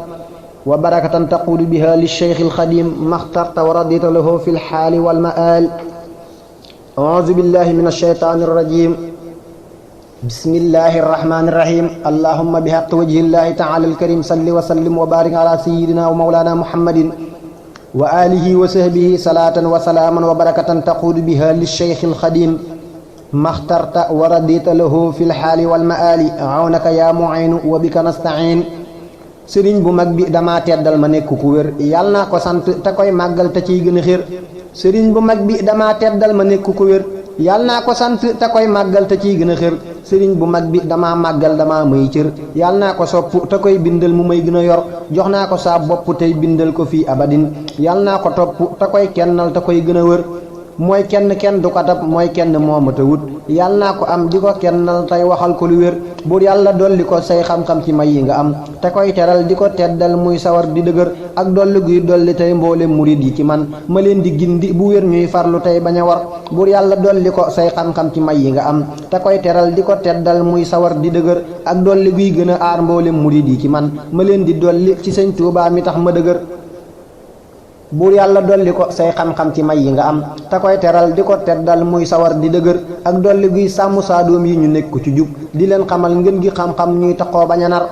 wa barakatan taquudu biha lilcheikh alxadim maxtarta wa radita lahu fi lxaali walmaal auzu billahi min alsheytan arrajim bismillahi irrahmani irrahim allahumma bi haqq wajhillahi taala alkarim salli wa sallim wa barik ala sayidina wa mawlana muhammadin wa alihi wa sahbihi salatan wa salaman wa barakatan taquudu biha lilcheikh alxadim maxtarta wa radita lahu fi lxaali walmaali awnaka ya muinu wa bika nastain sëriñ bu mag bi dama teddal ma nekk ku wér yàlla naa ko sant te koy màggal te ciy gën a xér sëriñ bu mag bi dama teddal ma nekk ku wér yàlla naa ko sant te koy màggal te ciy gën a xér sëriñ bu mag bi dama màggal dama may cër yàlla naa ko sopp te koy bindal mu may gën a yor jox naa ko saa bopp tey bindal ko fii abadin yàlla naa ko topp te koy kennal te koy gën a wër mooy kenn du ko dab mooy kenn moomata wut yàlla naa ko am di ko kennal tey waxal ko lu wér buur yàlla dolli ko say xam-xam ci may yi nga am te koy teral di ko teddal muy sawar di dëgër ak dolli guy dolli tey mboolem murid yi ci man ma leen di gindi bu wér ñuy farlu tey bañ a war buur yàlla dolli ko say xam-xam ci may yi nga am te koy teral di ko teddal muy sawar di dëgër ak dolli guy gën a aar mboolem murid yi ci man ma leen di dolli ci sëñ Tuubaa mi tax ma dëgër buur yàlla dolli ko say xam-xam ci may yi nga am te koy teral di ko teddal muy sawar di dëgër ak dolli guy sàmm saa doom yi ñu nekk ci jub di leen xamal ngeen gi xam-xam ñuy taxoo bañ a nar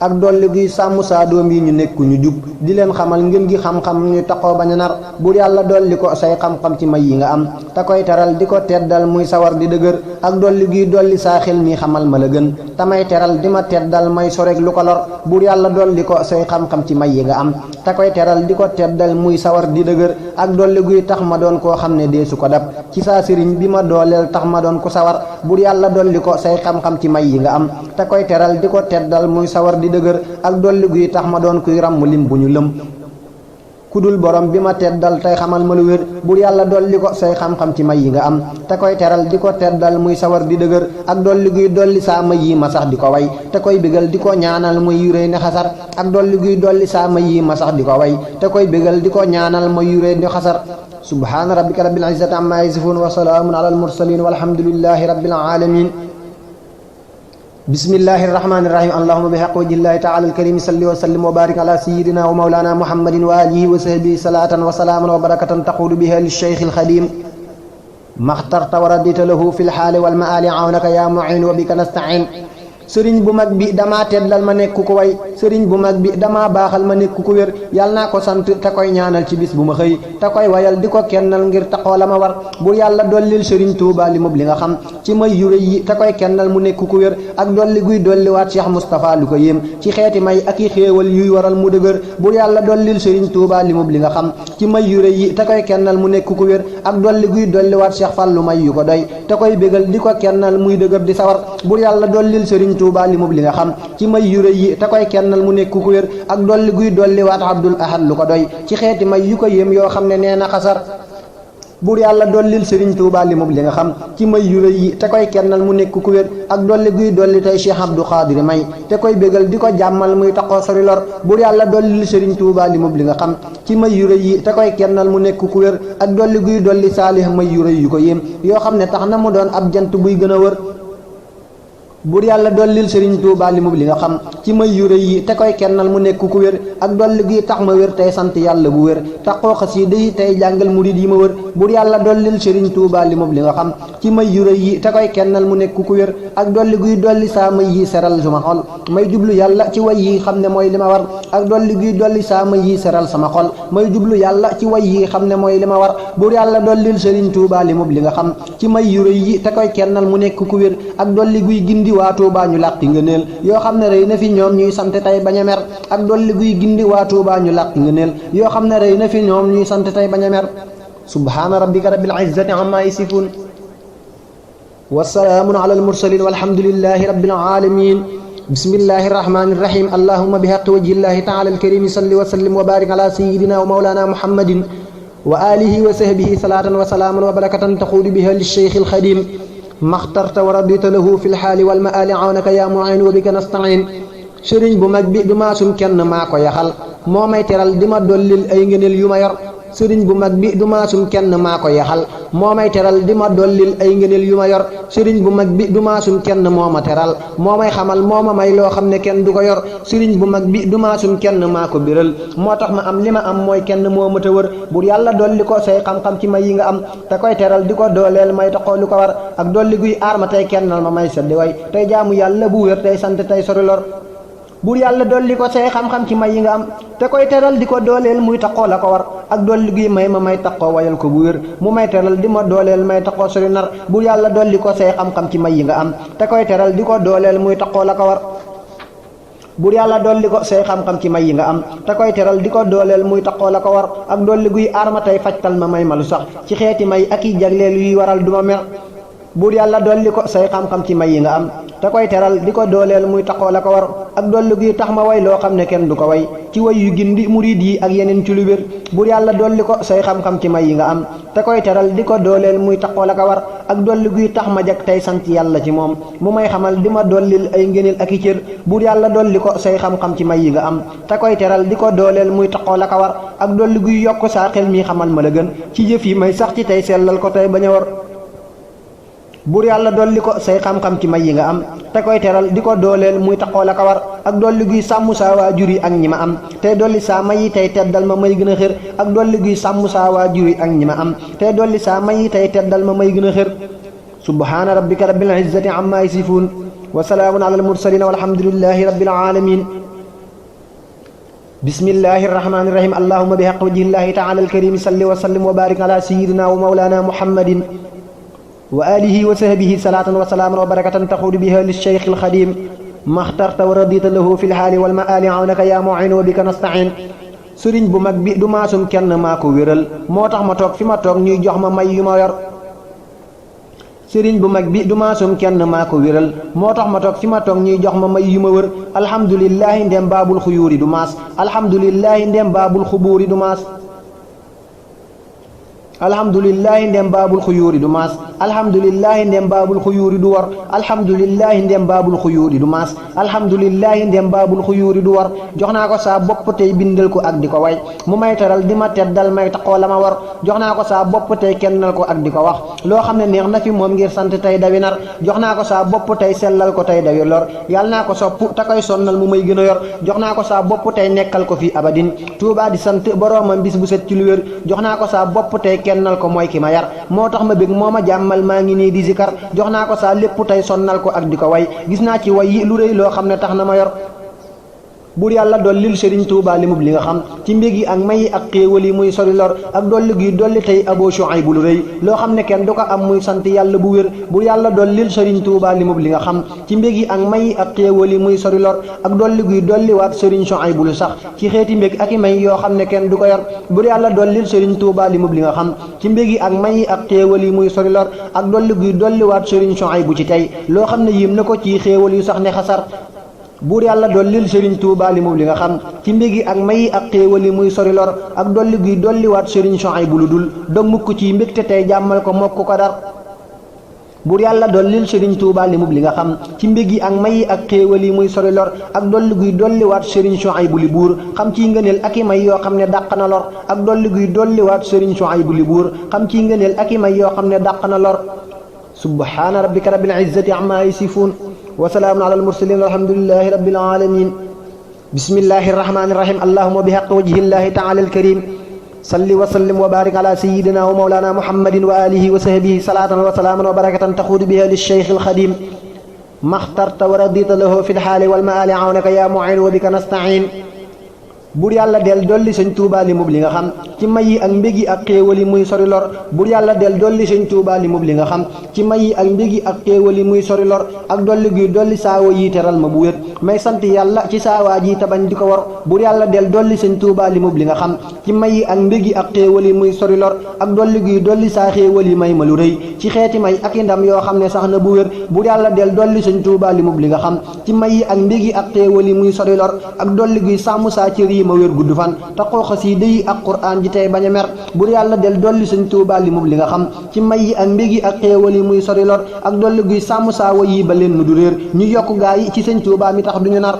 ak dolli guy sàmm saa doom yi ñu nekk ñu jub di leen xamal ngeen gi xam-xam ñuy taxoo bañ a nar buur yàlla dolli ko say xam-xam ci may yi nga am te koy teral di ko teddal muy sawar di dëgër ak dolli guy dolli saa xel mi xamal ma la gën tamay teral di ma teddal may soreg lu ko lor buur yàlla dolli ko say xam-xam ci may yi nga am te koy teral di ko teddal muy sawar di dëgër ak dolli guy tax ma doon koo xam ne deesu ko dab ci saa sëriñ bi ma dooleel tax ma doon ko sawar buur yàlla dolli ko say xam-xam ci may yi nga am te koy teral di ko teddal muy sawar di dëgër ak dolli guy tax ma doon kuy ràmm lim bu ñu lëm kudul borom bi ma teddal tey xamal ma lu wér bur yàlla dolli ko say xam-xam ci may yi nga am te koy teral di ko teddal muy sawar di dëgër ak dolli guy dolli saa may yi ma sax di ko way te koy bégal di ko ñaanal muy yuréy ne xasar ak dolli guy dolli saa may yi ma sax di ko way te koy bégal di ko ñaanal muy yuréy ne xasar subhaana rabbika rabbil izzati amma yasifun wa salaamun ala al mursalin walhamdulillahi rabbil alamin bismillahi irrahmani irrahim allahuma bi haqq wajhillahi taala alkarimi salli wa sallim wa barik ala sayidina wa maulana muhammadin wa alihi wa sahbihi salatan wa salaaman wa barakatan taquudu biha lilcheikh alxadim maxtarta wa radita lahu fi lxaali walmaali awnaka ya muin wa bika nastain sëriñ bu mag bi damaa teddal ma nekk ko way sëriñ bu mag bi damaa baaxal ma nekk ko wér yàlla naa ko sant te koy ñaanal ci bis bu ma xëy te koy wayal di ko kennal ngir taxoo la ma war bur yàlla dollil sëriñ Tuubaa li moom li nga xam ci may yu rëy yi te koy kennal mu nekk ko wér ak dolli guy dolliwaat Cheikh Moustapha lu ko yéem ci xeeti may ak i xéewal yuy waral mu dëgër bur yàlla dollil sëriñ Tuubaa li moom li nga xam ci may yu rëy yi te koy kennal mu nekk ko wér ak dolli guy dolliwaat Cheikh Fallu may yu ko doy te koy bégal di ko kennal muy dëgër di sawar bur yàlla dollil sëriñ Tuubaa li moom li nga xam ci may yu rëy yi te koy kennal mu nekk ku wér ak dolli guy dolliwaat Abdul Ahad lu ko doy ci xeeti may yu ko yéem yoo xam ne nee na xasar buur yàlla dollil sëriñ Tuubaa li mub li nga xam ci may yu rëy yi te koy kennal mu nekk ku wér ak dolli guy dolli tey Cheikh Abdou Khadir may te koy bégal di ko jàmmal muy taxoo sori lor buur yàlla dollil sëriñ Tuubaa li mub li nga xam ci may yu rëy yi te koy kennal mu nekk ku wér ak dolli guy dolli saalih may yu rëy yu ko yéem yoo xam ne tax na mu doon ab jant buy gën a wër buur yàlla dollil sëriñ Tuubaa li mub li nga xam ci may yu rëy yi te koy kennal mu nekk ku wér ak dolli gi tax ma wér tey sant yàlla bu wér taxoo xasiida yi tey jàngal murid yi ma wër buur yàlla dollil sëriñ Tuubaa li mub li nga xam ci may yu rëy yi te koy kennal mu nekk ku wér ak dolli guy dolli saa may yi seral suma xol may jublu yàlla ci way yi xam ne mooy li ma war ak dolli guy dolli saa may yi seral sama xol may jublu yàlla ci way yi xam ne mooy li ma war buur yàlla dollil sëriñ Tuubaa li mub li nga xam ci may yu rëy yi te koy kennal mu nekk ku wér ak dolli guy gindi waa Tuubaa ñu làqi ngëneel yoo xam ne rëy na fi ñoom ñuy sant tey bañ a mer ak dolli guy gindi waa Tuubaa ñu làqi ngëneel yoo xam ne rëy na fi ñoom ñuy sant tey bañ a mer subhaana rabbika rabbil izzati amma yasifuun wa salaamun ala al mursalin walhamdulillahi rabbil alamin bismillahi rahmani rahim allahumma bi haqqi wajhillahi taala al karim salli wa sallim wa barik ala sayyidina wa mawlana muhammadin wa alihi wa sahbihi salatan wa salaaman wa barakatan taxuudu biha li cheikh al xadim maxtarta wa radita lahu fi lxaali walmaali awnaka yaa muin wa bika nastain sëriñ bu mag bi du maasum kenn maa ko yaxal moo may teral di ma dollil ay ngëneel yu ma yor sëriñ bu mag bi du maasum kenn maa ko yaxal moo may teral di ma dollil ay ngëneel yu ma yor sëriñ bu mag bi du maasum kenn moo ma teral moo may xamal moo ma may loo xam ne kenn du ko yor sëriñ bu mag bi du maasum kenn maa ko biral moo tax ma am li ma am mooy kenn moo ma ta wër bur yàlla dolli ko say xam-xam ci may yi nga am te koy teral di ko dooleel may taxoo lu ko war ak dolli guy aar ma tey kennal ma may seddi way tey jaamu yàlla bu wér tey sant tey sori lor buur yàlla dolli ko say xam-xam ci may yi nga am te koy teral di ko dooleel muy taxoo la ko war ak dolli guy may ma may taxoo wayal ko bu wér mu may teral di ma dooleel may taxoo sori nar buur yàlla dolli ko say xam-xam ci may yi nga am te koy teral di ko dooleel muy taxoo la ko war buur yàlla dolli ko say xam-xam ci may yi nga am te koy teral di ko dooleel muy taxoo la ko war ak dolli guy aar ma tey fajtal ma may ma lu sax ci xeeti may ak i jagleel yuy waral duma mer buur yàlla dolli ko say xam-xam ci may yi nga am te koy teral di ko dooleel muy taxoo la ko war ak dolli guy tax ma way loo xam ne kenn du ko way ci way yu gindi murid yi ak yeneen ci lu wér buur yàlla dolli ko say xam-xam ci may yi nga am te koy teral di ko dooleel muy taxoo la ko war ak dolli guy tax ma jag tey sant yàlla ci moom mu may xamal di ma dollil ay ngëneel ak i cër buur yàlla dolli ko say xam-xam ci may yi nga am te koy teral di ko dooleel muy taxoo la ko war ak dolli guy yokk saa xel mi xamal ma la gën ci jëf yi may sax ci tey sellal ko tey bañ a war buur yàlla dolli ko say xam-xam ci may yi nga am te koy teral di ko dooleel muy taxoo la ko war ak dolli guy sàmm saa waajur yi ak ñi ma am tey dolli saa may yi tey teddal ma may gën a xër ak dolli guy sàmm saa waajur yi ak ñi ma am tey dolli saa may yi tey teddal ma may gën a xër subhaana rabbika rabbil izzati amma yasifuun wa salaamun ala al mursalin walhamdulillahi rabbil alamin bismillahi rahmani rahim allahumma bi haqqi wajhillahi taala al karim salli wa sallim wa barik ala sayyidina wa mawlana muhammadin wa alihi wa sahbihi salaatan wa salaaman wa barakatan taxuudu biha li cheikh al xadim maxtarta wa radita lahu fi lxaali wal maali awnaka yaa muin wa bika nastain sëriñ bu mag bi du maasum kenn maa ko wéral moo tax ma toog fi ma toog ñuy jox ma may yu ma yor sëriñ bu mag bi du maasum kenn maa ko wéral moo tax ma toog fi ma toog ñuy jox ma may yu ma wër alhamdulillahi ndem baabul xuyuuri du maas alhamdulillahi ndem baabul xubuuri du maas alhamdulillahi ndem baabul xuyuuri du maas alhamdulillahi ndem baabul xuyuuri du war alhamdulillahi ndem baabul xuyuuri du maas alhamdulillahi ndem baabul xuyuuri du war jox naa ko saa bopp tey bindal ko ak di ko way mu may teral di ma teddal may taxoo la ma war jox naa ko saa bopp tey kennal ko ak di ko wax loo xam ne neex na fi moom ngir sant tey dawi nar jox naa ko saa bopp tey sellal ko tey dawi lor yàlla naa ko sopp te koy sonnal mu may gën a yor jox naa ko saa bopp tey nekkal ko fi abadin tuubaa di sant boroomam bis bu set ci lu wér jox naa ko saa bopp tey kennal ko mooy ki ma yar moo tax ma bég moo ma jàmmal maa ngi nii di zikar jox naa ko saa lépp tey sonnal ko ak di ko way gis naa ci way yi lu rëy loo xam ne tax na ma yor buur yàlla dollil sëriñ Tuubaa li mub li nga xam ci mbég yi ak may yi ak xéewal yi muy sori lor ak dolli gi dolli tey Aboo Shuaybu lu rëy loo xam ne kenn du ko am muy sant yàlla bu wér buur yàlla dollil sëriñ Tuubaa li mub li nga xam ci mbég yi ak may yi ak xéewal yi muy sori lor ak dolli gi dolli waat sëriñ Shuaybu lu sax ci xeeti mbég ak i may yoo xam ne kenn du ko yor buur yàlla dollil sëriñ Tuubaa li mub li nga xam ci mbég yi ak may yi ak xéewal yi muy sori lor ak dolli gi dolli waat sëriñ Shuaybu ci tey loo xam ne yim na ko ci xéewal yu sax ne xasar buur yàlla dollil sëriñ Tuubaa li moom li nga xam ci mbégi ak mayi ak xéewali muy sori lor ak dolli guy dolliwaat sëriñ Suhaybu lu dul dog mukk ci mbégte tey jàmmal ko mokk ko dar buur yàlla dollil sëriñ Tuubaa li moom li nga xam ci mbégi ak mayi ak xéewali muy sori lor ak dolli guy dolliwaat sëriñ Suhaybu li buur xam ci ngëneel ak i may yoo xam ne dàq na lor ak dolli guy dolliwaat sëriñ Suhaybu li buur xam ci ngëneel ak i may yoo xam ne dàq na lor subhaana rabbika rabbil izzati amma yasifuun wa salaamun ala al-mursaliin walhamdulillahi rabbil aalamiin bismillahi rahmaani rahiim allahumma bi haqqi wajhillahi ta'ala al-kariim salli wa sallim wa baarik ala sayyidina wa mawlana muhammadin wa alihi wa sahbihi salaatan wa salaaman wa barakatan taxuudu biha lish-shaykh al-xadiim maxtarta wa radita lahu fi l-haali wal maali awnaka yaa mu'iin wa bika nasta'iin buur yàlla del dolli sëñ Tuubaa li mub li nga xam ci may yi ak mbégi ak xéewal yi muy sori lor buur yàlla del dolli sëñ Tuubaa li mub li nga xam ci may yi ak mbégi ak xéewal yi muy sori lor ak dolli guy dolli saawa yi teral ma bu wér may sant yàlla ci saawaa ji tabañ di ko war buur yàlla del dolli sëñ Tuubaa li mub li nga xam ci may yi ak mbégi ak xéewal yi muy sori lor ak dolli guy dolli saa xéewal yi may ma lu rëy ci xeeti may ak i ndam yoo xam ne sax na bu wér buur yàlla del dolli sëñ Tuubaa li mub li nga xam ci may yi ak mbégi ak xéewal yi muy sori lor ak dolli guy sàmm saa cër yi ma wér gudd fan te xooxa si dëyi ak quraan ji tey bañ a mer buur yàlla del dolli sëñ Tuubaa li mub li nga xam ci may yi ak mbégi ak xéewal yi muy sori lor ak dolli guy sàmm saa wa yi ba leen nu du réer ñu yokk gaa yi ci sëñ Tuubaa mi tax duñu nar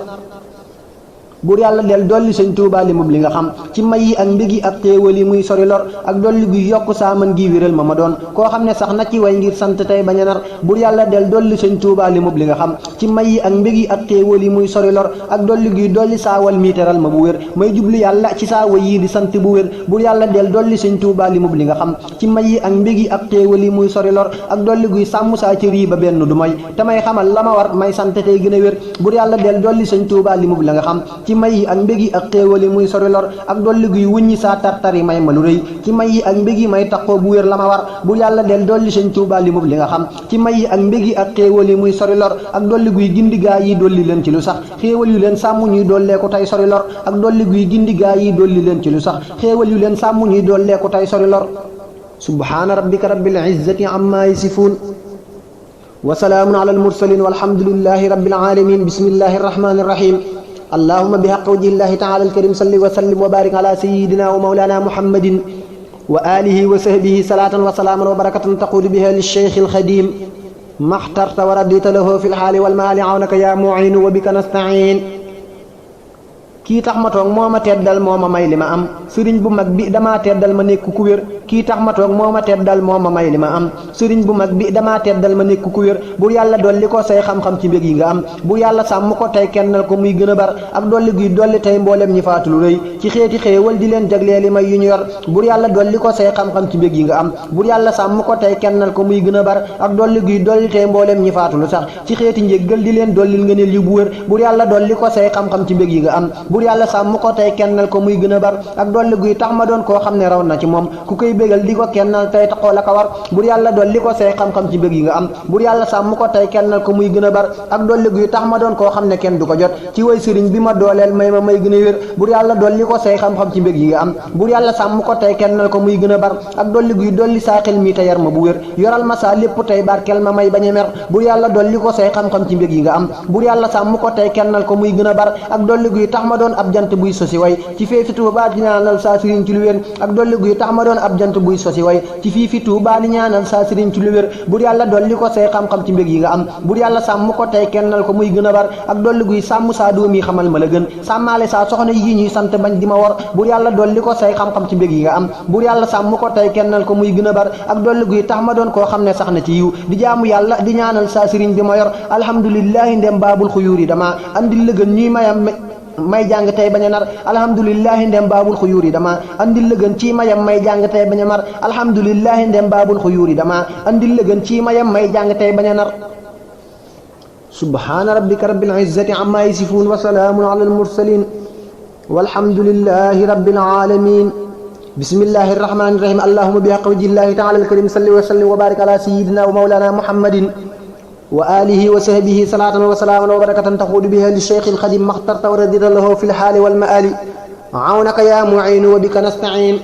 buur yàlla del dolli sëñ Tuubaa li mub li nga xam ci may yi ak mbégi ak xéewal yi muy sori lor ak dolli guy yokk saa man gi wéral ma doon koo xam ne sax na ci way ngir sant tey bañ a nar buur yàlla del dolli sëñ Tuubaa li mub li nga xam ci may yi ak mbégi ak xéewal yi muy sori lor ak dolli guy dolli saawal mi teral ma bu wér may jublu yàlla ci saa way yi di sant bu wér buur yàlla del dolli sëñ Tuubaa li mub li nga xam ci may yi ak mbégi ak xéewal yi muy sori lor ak dolli guy sàmm saa cër yi ba benn du may te may xamal la ma war may sant tey gën a wér buur yàlla del dolli sëñ Tuubaa li mub li nga xam ci may yi ak mbégi ak xéewal yi muy sori lor ak dolli guy wuññi saa tartar yi may ma lu rëy ci may yi ak mbégi may taxoo bu wér la ma war bu yàlla del dolli sëñ Tuubaa li mub li nga xam ci may yi ak mbégi ak xéewal yi muy sori lor ak dolli guy gindi gaa yi dolli leen ci lu sax xéewal yu leen sàmm ñuy dolleeku tey sori lor ak dolli guy gindi gaa yi dolli leen ci lu sax xéewal yu leen sàmm ñuy dolleeku tey sori lor subhaana rabbika rabbil izzati amma yasifuun wa salaamun ala al-mursaliin walhamdulillahi rabbil aalamiin bismillahi rahmaani rahiim allahumma bi haqqi wajhillahi ta'ala al-karim salli wa sallim wa barik ala sayyidina wa mawlana muhammadin wa alihi wa sahbihi salatan wa salaman wa barakatan taqulu biha lish-shaykh al-khadim maxtarta wa radita lahu fi al-hali wal mali awnaka ya mu'in wa bika nasta'in kii tax ma toog moo ma teddal moo ma may li ma am sëriñ bu mag bi damaa teddal ma nekk ku wér kii tax ma toog moo ma teddal moo ma may li ma am sëriñ bu mag bi damaa teddal ma nekk ku wér bu yàlla dolli ko say xam-xam ci mbég yi nga am bu yàlla sàmm ko tey kennal ko muy gën a bar ak dolli guy dolli tey mboolem ñi faatu lu rëy ci xeeti xéewal di leen jagleeli may yu ñu yor bu yàlla dolli ko say xam-xam ci mbég yi nga am bu yàlla sàmm ko tey kennal ko muy gën a bar ak dolli guy dolli tey mboolem ñi faatu lu sax ci xeeti njéggal di leen dollil ngëneel yu bu wér bu yàlla dolli ko say xam-xam ci mbég yi nga am bu yàlla sàmm ko tey kennal ko muy gën a bar ak dolli guy tax ma doon koo xam ne raw na ci moom ku koy bégal di ko kennal tey taxoo la ko war bur yàlla dolli ko say xam-xam ci mbég yi nga am bur yàlla sàmm ko tey kennal ko muy gën a bar ak dolli guy tax ma doon koo xam ne kenn du ko jot ci way sëriñ bi ma dooleel may ma may gën a wér bur yàlla dolli ko say xam-xam ci mbég yi nga am bur yàlla sàmm ko tey kennal ko muy gën a bar ak dolli guy dolli saa xel mi te yar ma bu wér yoral ma saa lépp tey barkel ma may bañ a mer bur yàlla dolli ko say xam-xam ci mbég yi nga am bur yàlla sàmm ko tey kennal ko muy gën a bar ak dolli guy tax ma doon ab jant buy sosi way ci fii fi Tuubaa di ñaanal saa sëriñ ci lu wér ak dolli guy tax ma doon ab jant buy sosi way ci fii fi Tuubaa di ñaanal saa sëriñ ci lu wér bur yàlla dolli ko say xam-xam ci mbég yi nga am bur yàlla sàmm ko tey kennal ko muy gën a bar ak dolli guy sàmm saa doom yi xamal ma la gën sàmmaale saa soxna yi ñuy sant bañ di ma war bur yàlla dolli ko say xam-xam ci mbég yi nga am bur yàlla sàmm ko tey kennal ko muy gën a bar ak dolli guy tax ma doon koo xam ne sax na ci yiw di jaamu yàlla di ñaanal saa sëriñ bi ma yor alhamdulillahi ndem baabul xuyuur yi dama andil la gën ñuy mayam may jàng tey bañ a nar alhamdulillahi ndem baabul xuyuur yi dama andil la gën ci mayam may jàng tey bañ a mar alhamdulillahi ndem baabul xuyuur yi dama andil la gën ci mayam may jàng tey bañ a nar subhaana rabbika rabbil izzati amma yasifuun wa salaamun ala al mursalin walhamdulillahi rabbil alamin bismillahi rahmani rahim allahumma bi haqqi wajhillahi ta'ala al karim salli wa sallim wa barik ala sayyidina wa mawlana muhammadin wa alihi wa sahbihi salatan wa salaman wa barakatan taxuudu biha li cheikh alxadim maxtarta wa radita lahu fi lxaali walmaali awnaka ya muin wa bika nastain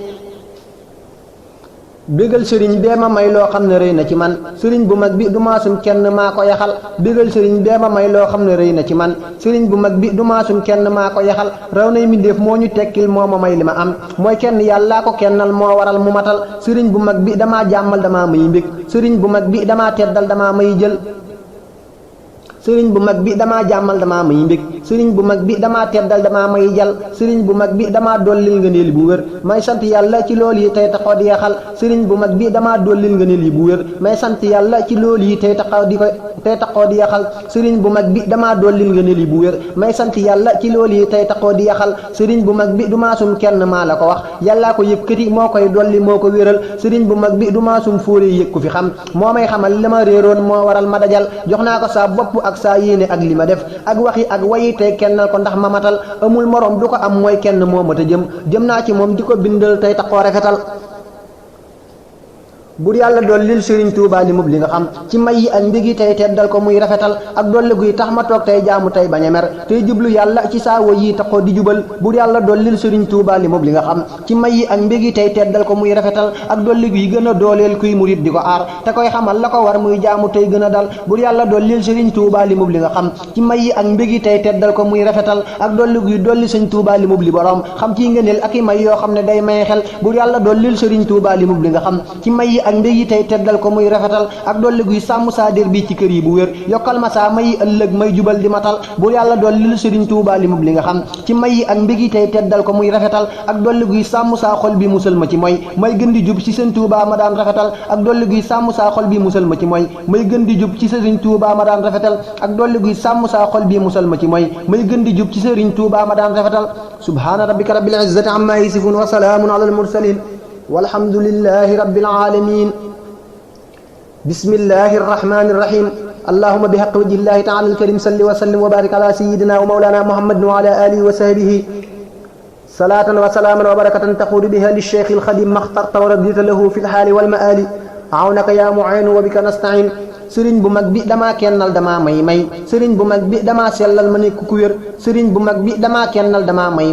bégal sëriñ bee ma may loo xam ne rëy na ci man sëriñ bu mag bi du maasum kenn maa ko yaxal bégal sëriñ bee ma may loo xam ne rëy na ci man sëriñ bu mag bi du maasum kenn maa ko yaxal raw nay mbindéef moo ñu tekkil moo ma may li ma am mooy kenn yàllaa ko kennal moo waral mu matal sëriñ bu mag bi damaa jàmmal damaa may mbég sëriñ bu mag bi damaa teddal damaa may jël sëriñ bu mag bi damaa jàmmal damaa may mbég sëriñ bu mag bi damaa teddal damaa may jal sëriñ bu mag bi damaa dollil ngëneel bu wér may sant yàlla ci loolu yi tey taxaw di yaxal sëriñ bu mag bi damaa dollil ngëneel yi bu wér may sant yàlla ci loolu yi tey taxaw di yaxal sëriñ bu mag bi damaa dollil ngëneel yi bu wér may sant yàlla ci loolu yi tey taxaw di yaxal sëriñ bu mag bi du maasum kenn maa la ko wax yàllaa ko yëkkati moo koy dolli moo ko wéral sëriñ bu mag bi du maasum fóore yëg ku fi xam moo may xamal li ma réeroon moo waral ma dajal jox naa ko saa bopp ak saa yéene ak li ma def ak waxi ak wayi tey kennal ko ndax ma matal amul morom du ko am mooy kenn moo mat a jëm naa ci moom di ko bindal tey taxoo rafetal bur yàlla dollil sëriñ Tuubaa li mub li nga xam ci may yi ak mbigi tey teddal ko muy rafetal ak dolli guy tax ma toog tey jaamu tey bañ a mer tey jublu yàlla ci saawo yi taxoo di jubal bur yàlla dollil sëriñ Tuubaa li mub li nga xam ci may yi ak mbigi tey teddal ko muy rafetal ak dolli guy gën a dooleel kuy murit di ko aar te koy xamal la ko war muy jaamu tey gën a dal bur yàlla dollil sëriñ Tuubaa li mub li nga xam ci may yi ak mbigi tey teddal ko muy rafetal ak dolli guy dolli sëñ Tuubaa li mub li borom xam ciy ngëneel ak i may yoo xam ne day may xel bur yàlla dollil sëriñ Tuubaa li mub li nga xam ci may ak mbég yi tey teddal ko muy rafetal ak dolli guy sàmm saa dér bi ci kër yi bu wér yokkal ma saa may ëllëg may jubal di matal bu yàlla dollil sëriñ Tuubaa li mub li nga xam ci may yi ak mbég yi tey teddal ko muy rafetal ak dolli guy sàmm saa xol bi musal ma ci mooy may gën di jub ci sëriñ Tuubaa ma daan rafetal ak dolli guy sàmm saa xol bi musal ma ci mooy may gën di jub ci sëriñ Tuubaa ma daan rafetal ak dolli guy sàmm saa xol bi musal ma ci mooy may gën di jub ci sëriñ Tuubaa ma daan rafetal subhaana rabbika rabbil izzati amma yasifun wa salaamun ala al mursalin walhamdulillahi rabbil alamin bismillahi arrahmani irrahim allahuma bihaqi wajhi llahi taala alkarim salli wa sallim wa barik ala sayidina wa mawlana muhammadin wa ala alihi wa sahbihi salatan wa salaman wa barakatan taquudu biha lilcheikh alxadim maxtarta wa radita lahu fi lxaali walmaali awnaka ya mu'inu wa bika nastain sëriñ bu mag bi damaa kennal damaa may sëriñ bu mag bi damaa sellal ma nekk ku wér sëriñ bu mag bi damaa kennal damaa may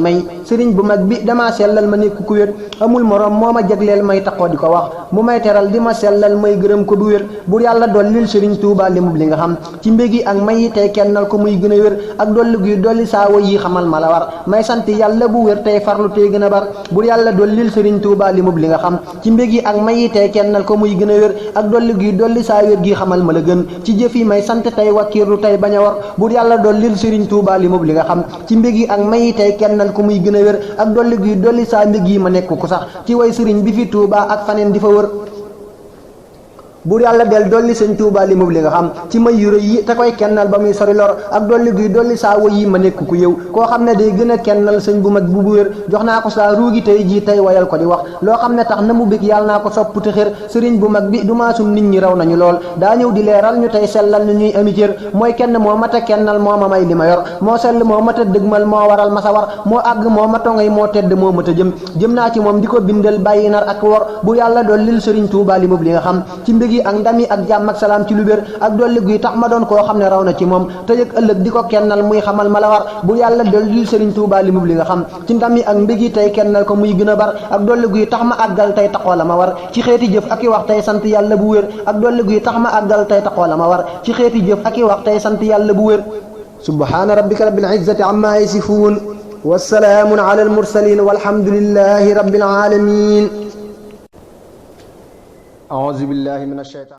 sëriñ bu mag bi damaa sellal ma nekk ku wér amul morom moo ma jagleel may taxoo di ko wax mu may teral di ma sellal may gërëm ko bu wér bur yàlla dollil sëriñ Tuubaa li mub li nga xam ci mbégi ak may yi tey kennal ko muy gën a wér ak dolli guy dolli saawo yi xamal ma la war may sant yàlla bu wér tey farlu tey gën a bar bur yàlla dollil sëriñ Tuubaa li mub li nga xam ci mbégi ak may yi tey kennal ko muy gën a wér ak dolli guy dolli saa wér gi xamal ma la gën ci jëf yi may sant tey wakkiirlu tey bañ a war bur yàlla dollil sëriñ Tuubaa li mub li nga xam ci mbég yi ak may yi tey kennal ko muy gën a wér ak dolli guy dolli saa mbég yi ma nekk ku sax ci way sëriñ bi fi Tuubaa ak faneen di fa wër buur yàlla del dolli sëñ Tuubaa li mub li nga xam ci may yu rëy yi te koy kennal ba muy sori lor ak dolli guy dolli saa woy yi ma nekk ku yëw koo xam ne day gën a kennal sëñ bu mag bu wér jox naa ko saa ruugi tey jii tey wayal ko di wax loo xam ne tax na mu bég yàlla naa ko sopp te xër sëriñ bu mag bi du maasum nit ñi raw nañu lool daa ñëw di leeral ñu tey sellal ñu ñuy ami cër mooy kenn moo mat a kennal moo ma may li ma yor moo sell moo mat a dëgmal moo waral ma sa war moo àgg moo ma tongay moo tedd moo mat a jëm naa ci moom di ko bindal bàyyi nar ak wor bu yàlla dollil sëriñ Tuubaa li mub li nga xam ci mbég yi ak ndam yi ak jàmm ak salaam ci lu bér ak dolli guy tax ma doon koo xam ne raw na ci moom te yëg ëllëg di ko kennal muy xamal ma la war bu yàlla dollil sëriñ Tuubaa li mub li nga xam ci ndam yi ak mbég yi tey kennal ko muy gën a bar ak dolli guy tax ma àggal tey taxoo la ma war ci xeeti jëf ak i wax tey sant yàlla bu wér ak dolli guy tax ma àggal tey taxoo la ma war ci xeeti jëf ak i wax tey sant yàlla bu wér subhaana rabbika rabbil izzati amma yasifuun wa salaamun ala al mursalin walhamdulillahi rabbil alamin a'uuzu billahi minash shaytaan